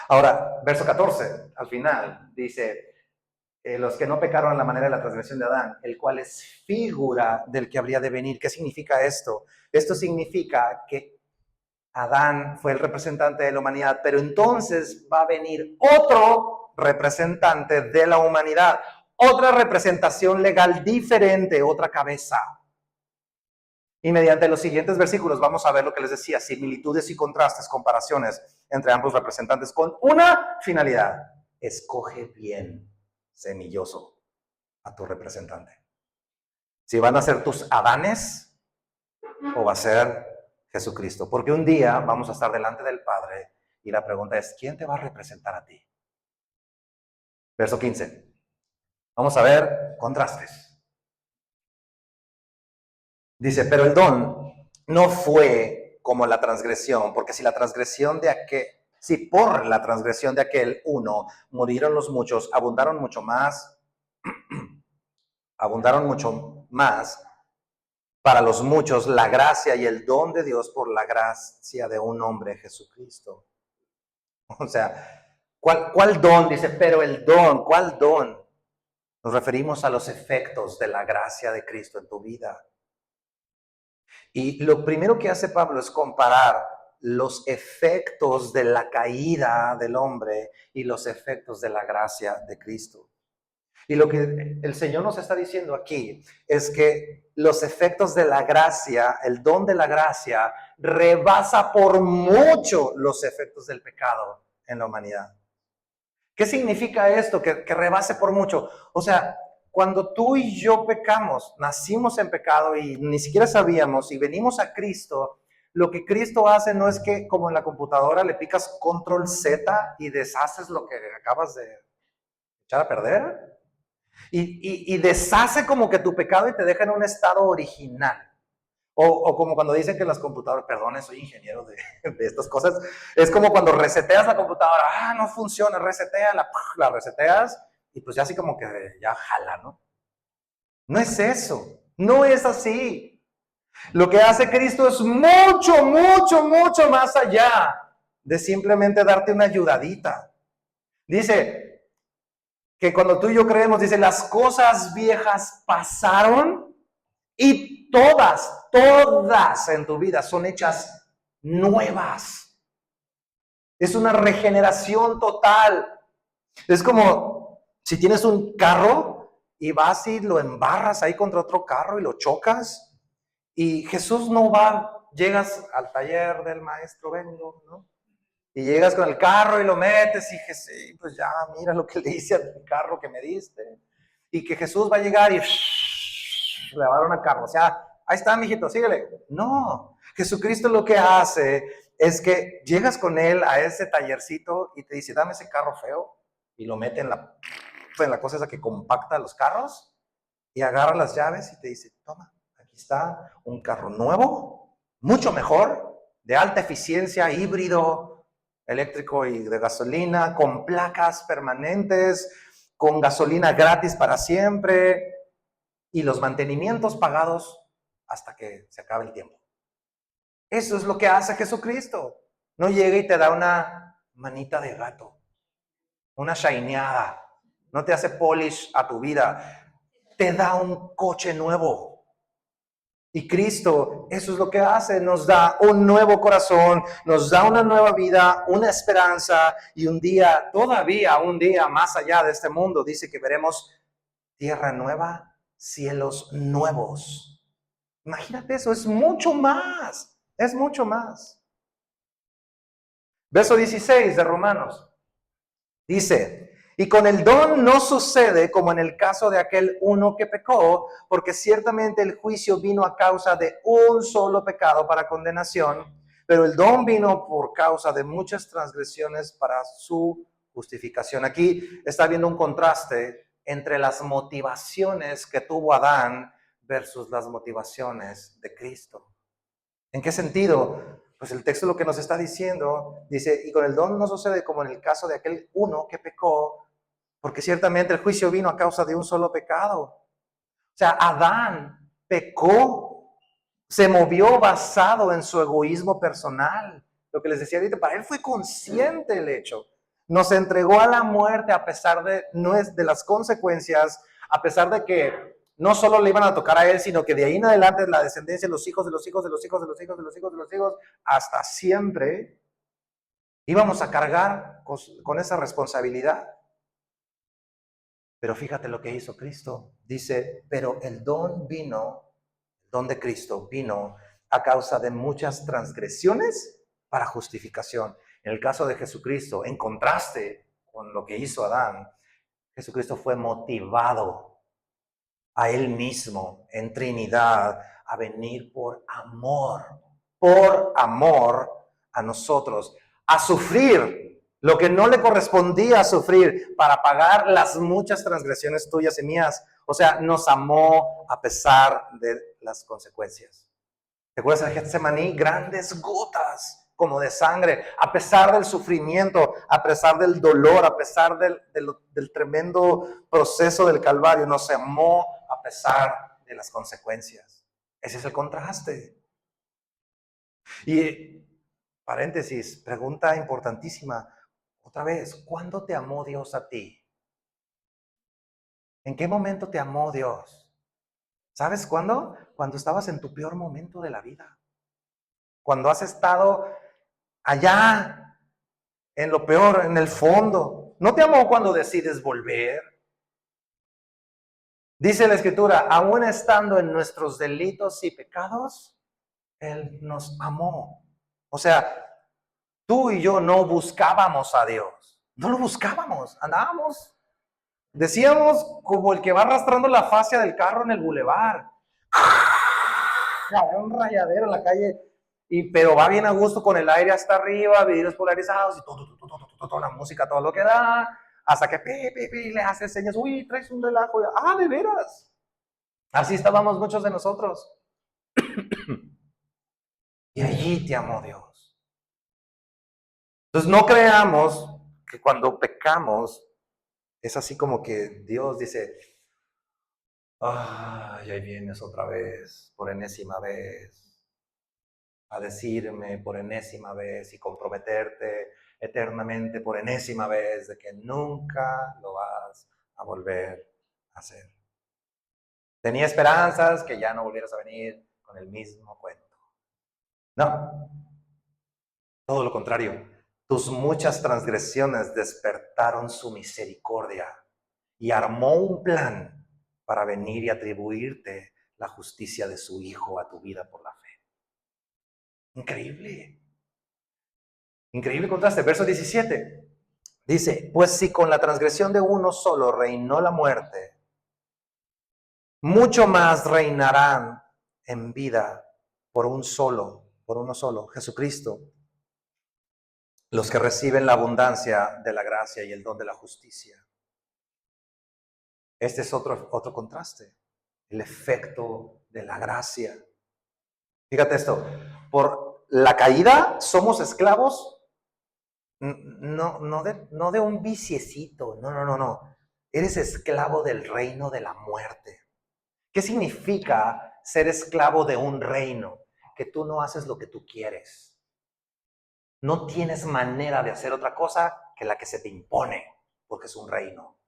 Ahora, verso 14, al final, dice, los que no pecaron a la manera de la transgresión de Adán, el cual es figura del que habría de venir. ¿Qué significa esto? Esto significa que Adán fue el representante de la humanidad, pero entonces va a venir otro representante de la humanidad, otra representación legal diferente, otra cabeza. Y mediante los siguientes versículos vamos a ver lo que les decía, similitudes y contrastes, comparaciones entre ambos representantes con una finalidad. Escoge bien, semilloso, a tu representante. Si van a ser tus Adanes o va a ser Jesucristo. Porque un día vamos a estar delante del Padre y la pregunta es, ¿quién te va a representar a ti? Verso 15. Vamos a ver contrastes. Dice, pero el don no fue como la transgresión, porque si por la transgresión de aquel uno murieron los muchos, abundaron mucho más para los muchos la gracia y el don de Dios por la gracia de un hombre, Jesucristo. O sea, ¿cuál don? Dice, pero el don, ¿cuál don? Nos referimos a los efectos de la gracia de Cristo en tu vida. Y lo primero que hace Pablo es comparar los efectos de la caída del hombre y los efectos de la gracia de Cristo. Y lo que el Señor nos está diciendo aquí es que los efectos de la gracia, el don de la gracia, rebasa por mucho los efectos del pecado en la humanidad. ¿Qué significa esto? Que rebase por mucho. O sea, cuando tú y yo pecamos, nacimos en pecado y ni siquiera sabíamos y venimos a Cristo, lo que Cristo hace no es que como en la computadora le picas control Z y deshaces lo que acabas de echar a perder. Y deshace como que tu pecado y te deja en un estado original. O como cuando dicen que las computadoras, perdón, soy ingeniero de estas cosas, es como cuando reseteas la computadora, no funciona, la reseteas y pues ya así como que ya jala, ¿no? No es eso, no es así. Lo que hace Cristo es mucho, mucho, mucho más allá de simplemente darte una ayudadita. Dice que cuando tú y yo creemos, dice, las cosas viejas pasaron y todas en tu vida son hechas nuevas. Es una regeneración total. Es como si tienes un carro y vas y lo embarras ahí contra otro carro y lo chocas. Y Jesús no va, llegas al taller del maestro, vengo, ¿no? Y llegas con el carro y lo metes y pues ya, mira lo que le hice al carro que me diste. Y que Jesús va a llegar y le va a dar una carro. O sea, ahí está, mijito, síguele. No, Jesucristo lo que hace es que llegas con él a ese tallercito y te dice, dame ese carro feo. Y lo mete en la cosa esa que compacta los carros. Y agarra las llaves y te dice, toma, aquí está un carro nuevo, mucho mejor, de alta eficiencia, híbrido, eléctrico y de gasolina, con placas permanentes, con gasolina gratis para siempre y los mantenimientos pagados hasta que se acabe el tiempo. Eso es lo que hace Jesucristo. No llega y te da una manita de gato, una shineada, no te hace polish a tu vida, te da un coche nuevo. Y Cristo, eso es lo que hace, nos da un nuevo corazón, nos da una nueva vida, una esperanza y un día, todavía un día más allá de este mundo, dice que veremos tierra nueva, cielos nuevos. Imagínate eso, es mucho más, es mucho más. Verso 16 de Romanos dice, y con el don no sucede como en el caso de aquel uno que pecó, porque ciertamente el juicio vino a causa de un solo pecado para condenación, pero el don vino por causa de muchas transgresiones para su justificación. Aquí está viendo un contraste entre las motivaciones que tuvo Adán versus las motivaciones de Cristo. ¿En qué sentido? Pues el texto lo que nos está diciendo, dice, y con el don no sucede como en el caso de aquel uno que pecó, porque ciertamente el juicio vino a causa de un solo pecado. O sea, Adán pecó, se movió basado en su egoísmo personal. Lo que les decía ahorita, para él fue consciente el hecho. Nos entregó a la muerte a pesar de las consecuencias, a pesar de que no solo le iban a tocar a él, sino que de ahí en adelante la descendencia, los hijos de los hijos de los hijos de los hijos de los hijos de los hijos, hasta siempre íbamos a cargar con esa responsabilidad. Pero fíjate lo que hizo Cristo. Dice, pero el don de Cristo vino a causa de muchas transgresiones para justificación. En el caso de Jesucristo, en contraste con lo que hizo Adán, Jesucristo fue motivado a Él mismo en Trinidad a venir por amor a nosotros, a sufrir lo que no le correspondía sufrir para pagar las muchas transgresiones tuyas y mías. O sea, nos amó a pesar de las consecuencias. ¿Te acuerdas de Getsemaní? Grandes gotas como de sangre, a pesar del sufrimiento, a pesar del dolor, a pesar del tremendo proceso del Calvario, nos amó a pesar de las consecuencias. Ese es el contraste. Y paréntesis, pregunta importantísima, otra vez, ¿cuándo te amó Dios a ti? ¿En qué momento te amó Dios? ¿Sabes cuándo? Cuando estabas en tu peor momento de la vida. Cuando has estado allá, en lo peor, en el fondo. ¿No te amó cuando decides volver? Dice la Escritura, aún estando en nuestros delitos y pecados, Él nos amó. O sea, tú y yo no buscábamos a Dios. No lo buscábamos, andábamos. Decíamos como el que va arrastrando la fascia del carro en el bulevar. Había un rayadero en la calle, pero va bien a gusto con el aire hasta arriba, vidrios polarizados y toda la música, todo lo que da, hasta que le hace señas, uy, traes un relajo. Ah, de veras. Así estábamos muchos de nosotros. Y allí te amó Dios. Entonces no creamos que cuando pecamos es así como que Dios dice, ay, ahí vienes otra vez, por enésima vez, a decirme por enésima vez y comprometerte eternamente por enésima vez de que nunca lo vas a volver a hacer. Tenía esperanzas que ya no volvieras a venir con el mismo cuento. No, todo lo contrario. Tus muchas transgresiones despertaron su misericordia y armó un plan para venir y atribuirte la justicia de su Hijo a tu vida por la fe. Increíble. Increíble contraste. Verso 17. Dice, pues si con la transgresión de uno solo reinó la muerte, mucho más reinarán en vida por uno solo, Jesucristo, los que reciben la abundancia de la gracia y el don de la justicia. Este es otro contraste, el efecto de la gracia. Fíjate esto, por la caída somos esclavos no de un viciecito, no. Eres esclavo del reino de la muerte. ¿Qué significa ser esclavo de un reino? Que tú no haces lo que tú quieres. No tienes manera de hacer otra cosa que la que se te impone, porque es un reino.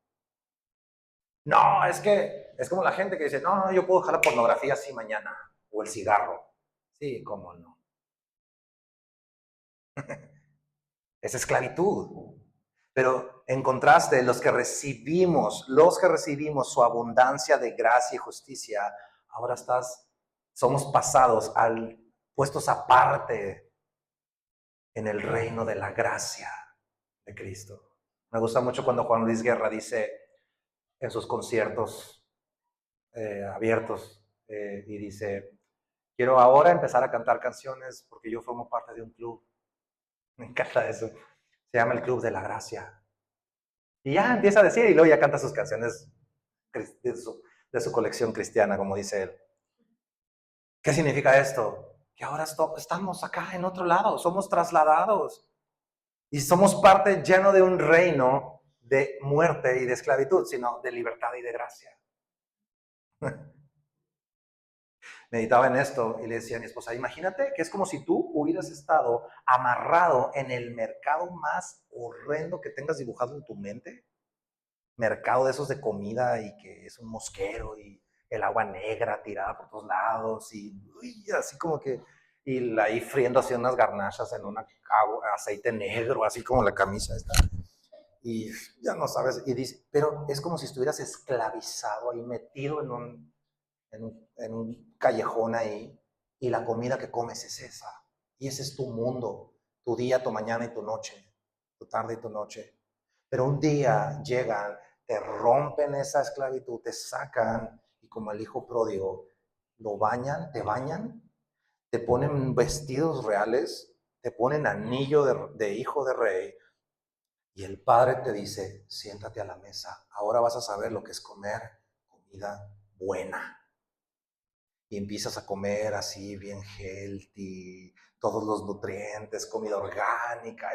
No, es que es como la gente que dice, no, yo puedo dejar la pornografía así mañana, o el cigarro. Sí, cómo no. Es esclavitud. Pero en contraste, los que recibimos su abundancia de gracia y justicia, ahora somos pasados puestos aparte en el reino de la gracia de Cristo. Me gusta mucho cuando Juan Luis Guerra dice en sus conciertos abiertos, y dice, quiero ahora empezar a cantar canciones porque yo formo parte de un club. Me encanta eso. Se llama el Club de la Gracia. Y ya empieza a decir, y luego ya canta sus canciones de su colección cristiana, como dice él. ¿Qué significa esto? Que ahora estamos acá en otro lado, somos trasladados. Y somos parte lleno de un reino de muerte y de esclavitud, sino de libertad y de gracia. Meditaba en esto y le decía a mi esposa, imagínate que es como si tú hubieras estado amarrado en el mercado más horrendo que tengas dibujado en tu mente. Mercado de esos de comida y que es un mosquero y el agua negra tirada por todos lados y así como que, y ahí friendo así unas garnachas en un aceite negro, así como la camisa esta. Y ya no sabes, y dice, pero es como si estuvieras esclavizado ahí, metido en un callejón ahí, y la comida que comes es esa. Y ese es tu mundo, tu día, tu mañana y tu noche, tu tarde y tu noche. Pero un día llegan, te rompen esa esclavitud, te sacan y como al hijo pródigo, lo bañan, te ponen vestidos reales, te ponen anillo de hijo de rey, y el padre te dice, siéntate a la mesa, ahora vas a saber lo que es comer comida buena. Y empiezas a comer así bien healthy, todos los nutrientes, comida orgánica,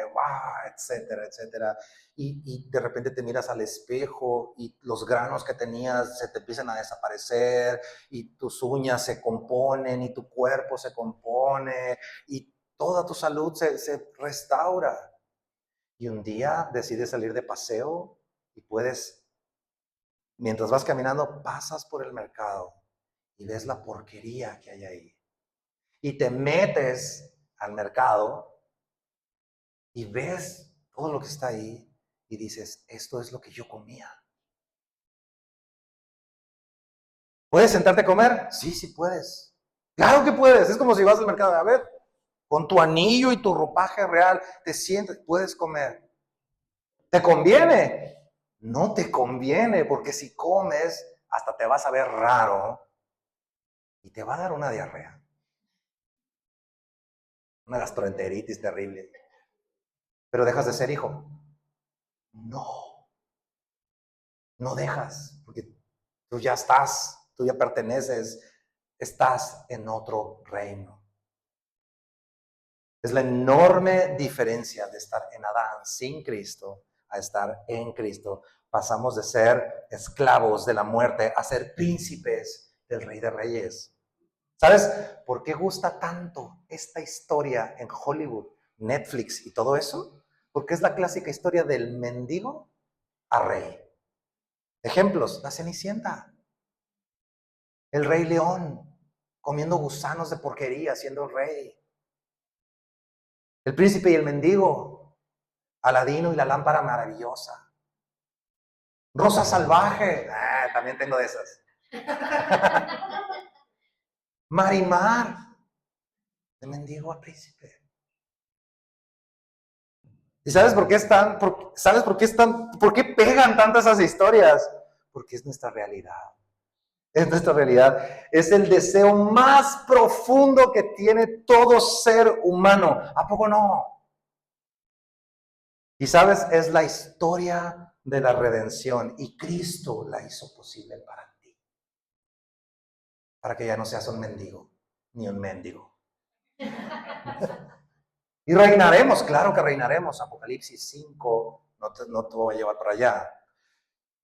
etcétera, etcétera. Y de repente te miras al espejo y los granos que tenías se te empiezan a desaparecer y tus uñas se componen y tu cuerpo se compone y toda tu salud se restaura. Y un día decides salir de paseo y puedes, mientras vas caminando, pasas por el mercado y ves la porquería que hay ahí. Y te metes al mercado y ves todo lo que está ahí y dices, esto es lo que yo comía. ¿Puedes sentarte a comer? Sí, sí puedes. Claro que puedes. Es como si vas al mercado. A ver, con tu anillo y tu ropaje real, te sientes, puedes comer. ¿Te conviene? No te conviene, porque si comes, hasta te vas a ver raro y te va a dar una diarrea. Una gastroenteritis terrible. Pero dejas de ser hijo. No, no dejas, porque tú ya estás, tú ya perteneces, estás en otro reino. Es la enorme diferencia de estar en Adán sin Cristo a estar en Cristo. Pasamos de ser esclavos de la muerte a ser príncipes del Rey de Reyes. ¿Sabes por qué gusta tanto esta historia en Hollywood, Netflix y todo eso? Porque es la clásica historia del mendigo a rey. Ejemplos, la Cenicienta, el Rey León, comiendo gusanos de porquería, siendo rey. El príncipe y el mendigo, Aladino y la lámpara maravillosa. Rosa salvaje, también tengo de esas. Marimar, de mendigo a príncipe. ¿Y sabes por qué por qué pegan tantas esas historias? Porque es nuestra realidad. Es nuestra realidad. Es el deseo más profundo que tiene todo ser humano. ¿A poco no? Y sabes, es la historia de la redención. Y Cristo la hizo posible para ti. Para que ya no seas un mendigo, ni un mendigo. Y reinaremos, claro que reinaremos. Apocalipsis 5, no te voy a llevar para allá.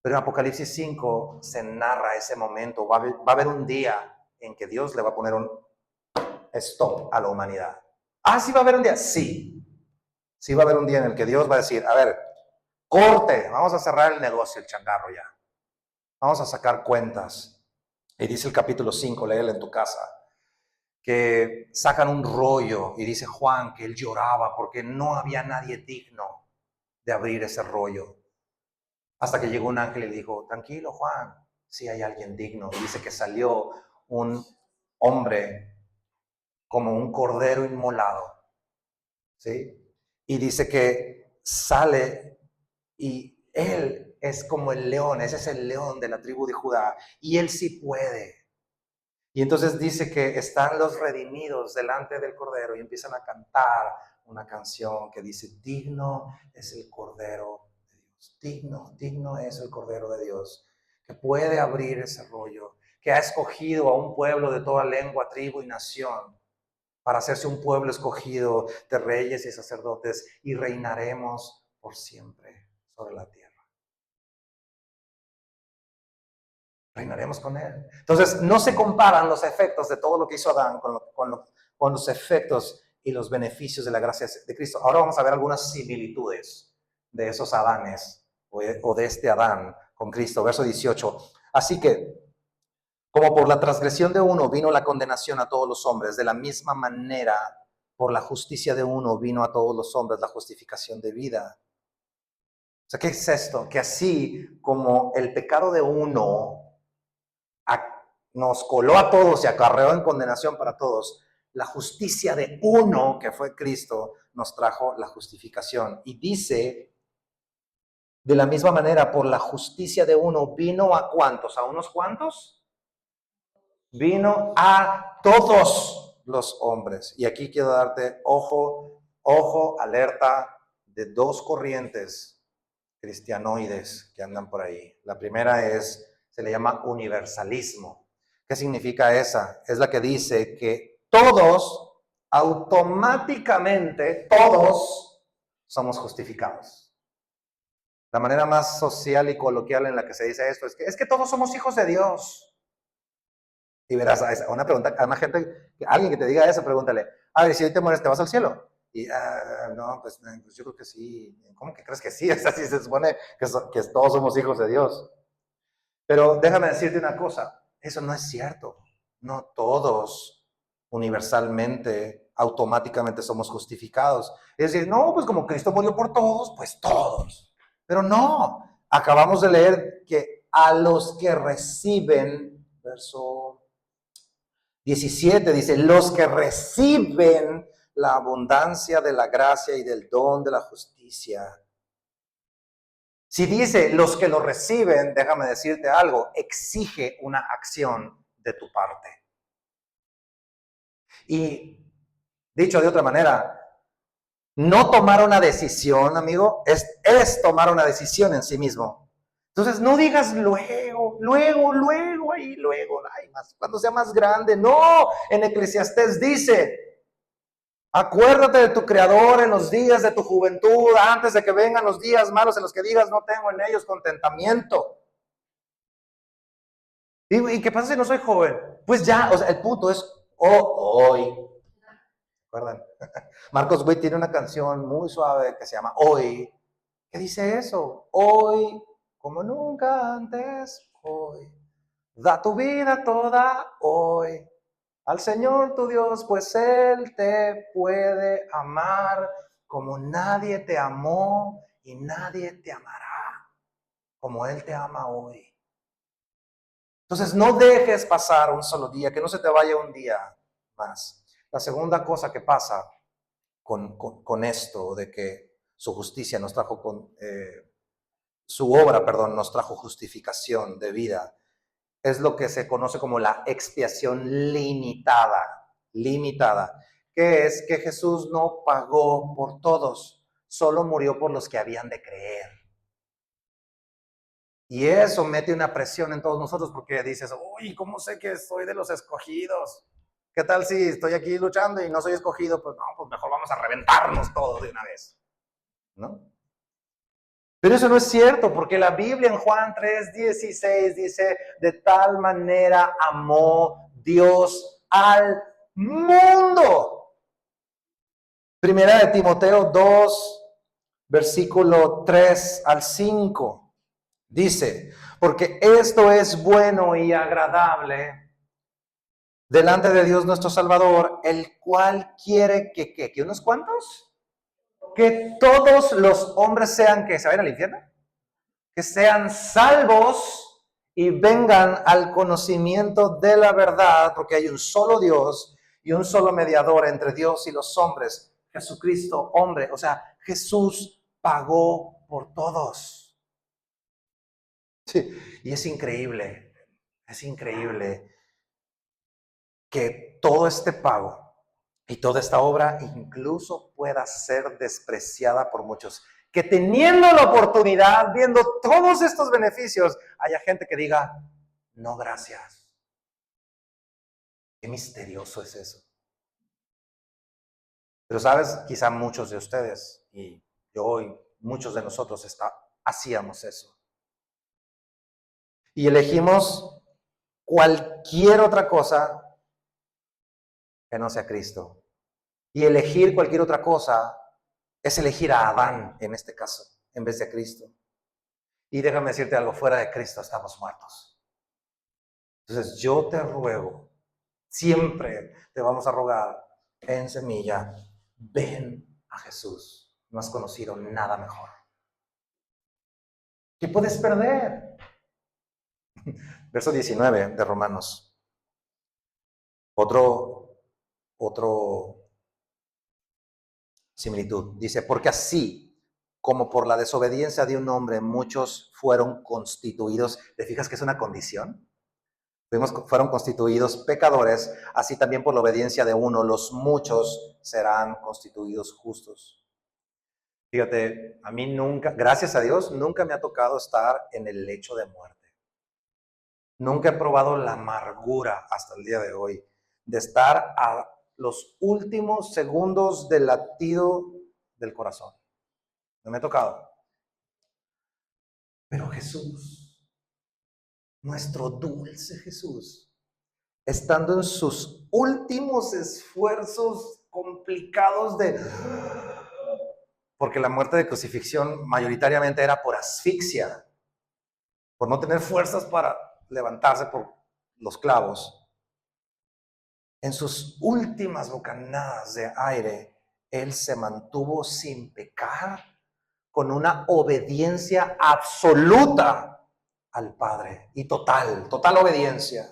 Pero en Apocalipsis 5 se narra ese momento. Va a haber un día en que Dios le va a poner un stop a la humanidad. ¿Sí va a haber un día? Sí. Sí va a haber un día en el que Dios va a decir, a ver, corte, vamos a cerrar el negocio, el changarro ya. Vamos a sacar cuentas. Y dice el capítulo 5, léelo en tu casa, que sacan un rollo y dice Juan que él lloraba porque no había nadie digno de abrir ese rollo. Hasta que llegó un ángel y le dijo, tranquilo Juan, sí hay alguien digno. Y dice que salió un hombre como un cordero inmolado, ¿sí? Y dice que sale y él es como el león, ese es el león de la tribu de Judá, y él sí puede. Y entonces dice que están los redimidos delante del cordero y empiezan a cantar una canción que dice, digno es el cordero de Dios, digno es el cordero de Dios, que puede abrir ese rollo, que ha escogido a un pueblo de toda lengua, tribu y nación, para hacerse un pueblo escogido de reyes y sacerdotes, y reinaremos por siempre sobre la tierra. Reinaremos con él. Entonces, no se comparan los efectos de todo lo que hizo Adán con los efectos y los beneficios de la gracia de Cristo. Ahora vamos a ver algunas similitudes de esos Adanes o de este Adán con Cristo. Verso 18. Así que, como por la transgresión de uno vino la condenación a todos los hombres, de la misma manera, por la justicia de uno vino a todos los hombres la justificación de vida. O sea, ¿qué es esto? Que así como el pecado de uno nos coló a todos y acarreó en condenación para todos, la justicia de uno, que fue Cristo, nos trajo la justificación. Y dice, de la misma manera, por la justicia de uno, vino a ¿cuántos? ¿A unos cuantos? vino a todos los hombres. Y aquí quiero darte ojo, alerta de dos corrientes cristianoides que andan por ahí. La primera se le llama universalismo. ¿Qué significa esa? Es la que dice que todos, automáticamente, todos somos justificados. La manera más social y coloquial en la que se dice esto es que todos somos hijos de Dios. Y verás, a una pregunta, a una gente, alguien que te diga eso, pregúntale, a ver, si hoy te mueres, ¿te vas al cielo? Y, no, pues yo creo que sí. ¿Cómo que crees que sí? Es así, se supone que todos somos hijos de Dios. Pero déjame decirte una cosa, eso no es cierto. No todos universalmente, automáticamente somos justificados. Es decir, no, pues como Cristo murió por todos, pues todos. Pero no, acabamos de leer que a los que reciben, verso 17 dice, los que reciben la abundancia de la gracia y del don de la justicia. Si dice los que lo reciben, déjame decirte algo, exige una acción de tu parte. Y dicho de otra manera, no tomar una decisión, amigo, es tomar una decisión en sí mismo. Entonces, no digas luego, ay, más, cuando sea más grande. No, en Eclesiastés dice, acuérdate de tu Creador en los días de tu juventud, antes de que vengan los días malos en los que digas, no tengo en ellos contentamiento. ¿Y qué pasa si no soy joven? Pues ya, o sea, el punto es, hoy. ¿Recuerdan? Marcos Witt tiene una canción muy suave que se llama Hoy. ¿Qué dice eso? Hoy, como nunca antes, hoy. Da tu vida toda hoy al Señor tu Dios, pues Él te puede amar como nadie te amó y nadie te amará como Él te ama hoy. Entonces no dejes pasar un solo día, que no se te vaya un día más. La segunda cosa que pasa con esto de que su justicia nos trajo su obra, perdón, nos trajo justificación de vida, es lo que se conoce como la expiación limitada, que es que Jesús no pagó por todos, solo murió por los que habían de creer. Y eso mete una presión en todos nosotros porque dices, uy, ¿cómo sé que soy de los escogidos? ¿Qué tal si estoy aquí luchando y no soy escogido? Pues no, pues mejor vamos a reventarnos todos de una vez, ¿no? Pero eso no es cierto, porque la Biblia en Juan 3:16 dice, de tal manera amó Dios al mundo. Primera de Timoteo 2, versículo 3 al 5, dice, porque esto es bueno y agradable delante de Dios nuestro Salvador, el cual quiere que unos cuantos, que todos los hombres sean, que se vayan al infierno, que sean salvos y vengan al conocimiento de la verdad, porque hay un solo Dios y un solo mediador entre Dios y los hombres, Jesucristo, hombre. O sea, Jesús pagó por todos. Sí, y es increíble que todo este pago y toda esta obra incluso pueda ser despreciada por muchos. Que teniendo la oportunidad, viendo todos estos beneficios, haya gente que diga, no, gracias. Qué misterioso es eso. Pero sabes, quizá muchos de ustedes y yo y muchos de nosotros hacíamos eso. Y elegimos cualquier otra cosa que no sea Cristo. Y elegir cualquier otra cosa es elegir a Adán en este caso, en vez de a Cristo. Y déjame decirte algo, fuera de Cristo estamos muertos. Entonces yo te ruego, siempre te vamos a rogar en Semilla, ven a Jesús. No has conocido nada mejor. ¿Qué puedes perder? Verso 19 de Romanos. Otro similitud. Dice, porque así como por la desobediencia de un hombre muchos fueron constituidos. ¿Te fijas que es una condición? Fueron constituidos pecadores, así también por la obediencia de uno, los muchos serán constituidos justos. Fíjate, a mí nunca, gracias a Dios, nunca me ha tocado estar en el lecho de muerte. Nunca he probado la amargura hasta el día de hoy de estar a los últimos segundos del latido del corazón. No me ha tocado. Pero Jesús, nuestro dulce Jesús, estando en sus últimos esfuerzos complicados porque la muerte de crucifixión mayoritariamente era por asfixia, por no tener fuerzas para levantarse por los clavos. En sus últimas bocanadas de aire, Él se mantuvo sin pecar, con una obediencia absoluta al Padre y total obediencia.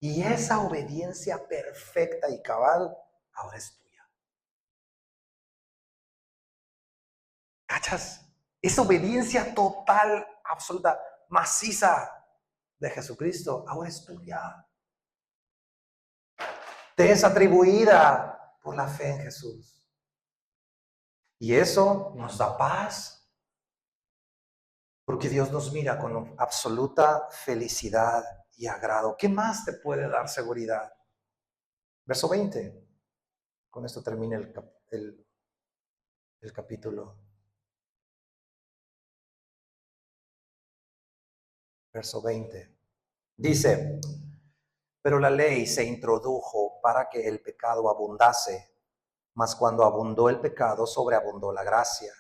Y esa obediencia perfecta y cabal ahora es tuya. ¿Cachas? Esa obediencia total, absoluta, maciza de Jesucristo ahora es tuya. Te es atribuida por la fe en Jesús. Y eso nos da paz, porque Dios nos mira con absoluta felicidad y agrado. ¿Qué más te puede dar seguridad? Verso 20. Con esto termina el capítulo. Verso 20. Dice, pero la ley se introdujo para que el pecado abundase, mas cuando abundó el pecado, sobreabundó la gracia,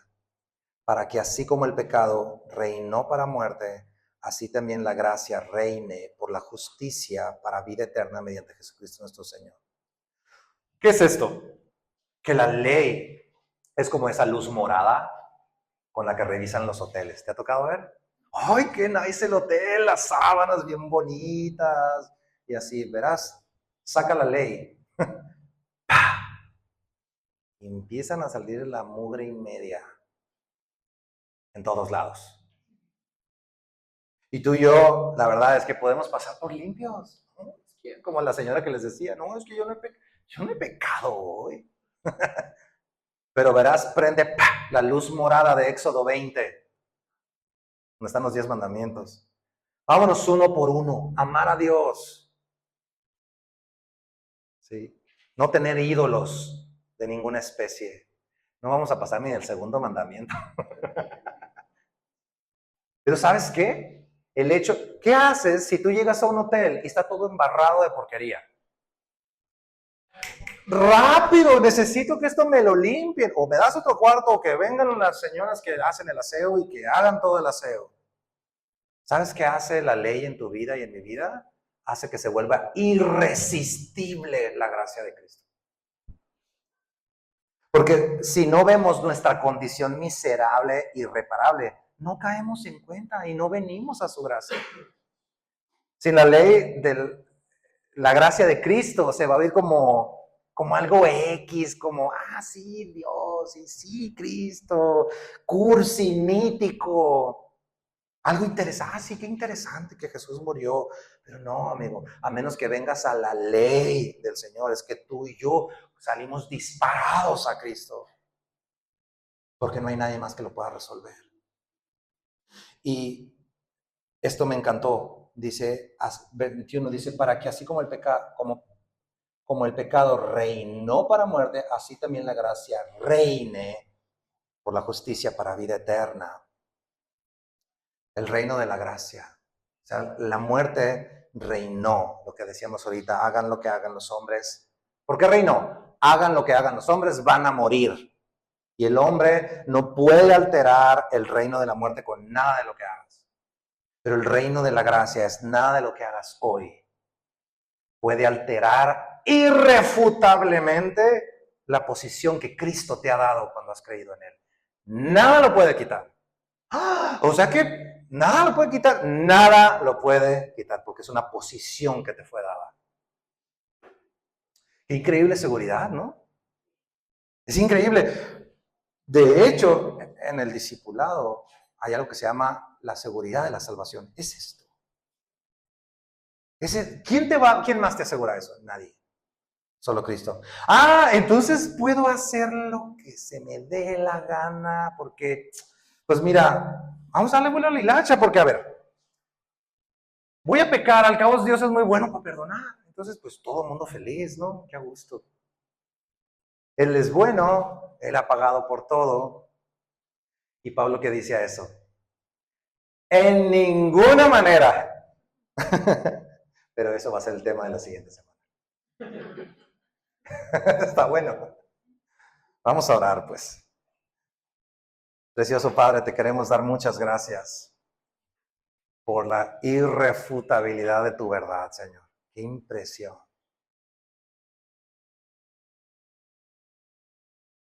para que así como el pecado reinó para muerte, así también la gracia reine por la justicia para vida eterna mediante Jesucristo nuestro Señor. ¿Qué es esto? Que la ley es como esa luz morada con la que revisan los hoteles. ¿Te ha tocado ver? ¡Ay, qué nice el hotel! Las sábanas bien bonitas. Y así, verás, saca la ley. Y empiezan a salir la mugre y media en todos lados. Y tú y yo, la verdad es que podemos pasar por limpios. ¿No? Es que, como la señora que les decía, no, es que yo no he pecado hoy. Pero verás, prende la luz morada de Éxodo 20, donde están los 10 mandamientos. Vámonos uno por uno, amar a Dios. ¿Sí? No tener ídolos de ninguna especie. No vamos a pasar ni el segundo mandamiento. Pero ¿sabes qué? ¿Qué haces si tú llegas a un hotel y está todo embarrado de porquería? Rápido, necesito que esto me lo limpien, o me das otro cuarto, o que vengan las señoras que hacen el aseo y que hagan todo el aseo. ¿Sabes qué hace la ley en tu vida y en mi vida? Hace que se vuelva irresistible la gracia de Cristo. Porque si no vemos nuestra condición miserable, irreparable, no caemos en cuenta y no venimos a su gracia. Sin la ley de la gracia de Cristo se va a ver como algo X, como, sí, Dios, y sí, Cristo, cursi, mítico. Algo interesante, sí, qué interesante que Jesús murió. Pero no, amigo, a menos que vengas a la ley del Señor, es que tú y yo salimos disparados a Cristo. Porque no hay nadie más que lo pueda resolver. Y esto me encantó. Dice, 21, dice, para que así como el pecado reinó para muerte, así también la gracia reine por la justicia para vida eterna. El reino de la gracia. O sea, la muerte reinó, lo que decíamos ahorita, hagan lo que hagan los hombres. ¿Por qué reinó? Hagan lo que hagan los hombres, van a morir. Y el hombre no puede alterar el reino de la muerte con nada de lo que hagas. Pero el reino de la gracia es nada de lo que hagas hoy puede alterar irrefutablemente la posición que Cristo te ha dado cuando has creído en Él. Nada lo puede quitar. O sea que nada lo puede quitar. Nada lo puede quitar porque es una posición que te fue dada. Qué increíble seguridad, ¿no? Es increíble. De hecho, en el discipulado hay algo que se llama la seguridad de la salvación. Es esto. ¿Quién más te asegura eso? Nadie. Solo Cristo. Entonces puedo hacer lo que se me dé la gana, porque, pues mira, vamos a darle vuelo a la hilacha, porque a ver, voy a pecar, al cabo Dios es muy bueno para perdonar. Entonces, pues todo el mundo feliz, ¿no? Qué a gusto. Él es bueno, Él ha pagado por todo. ¿Y Pablo qué dice a eso? En ninguna manera. Pero eso va a ser el tema de la siguiente semana. Está bueno. Vamos a orar, pues. Precioso Padre, te queremos dar muchas gracias por la irrefutabilidad de tu verdad, Señor. Qué impresión.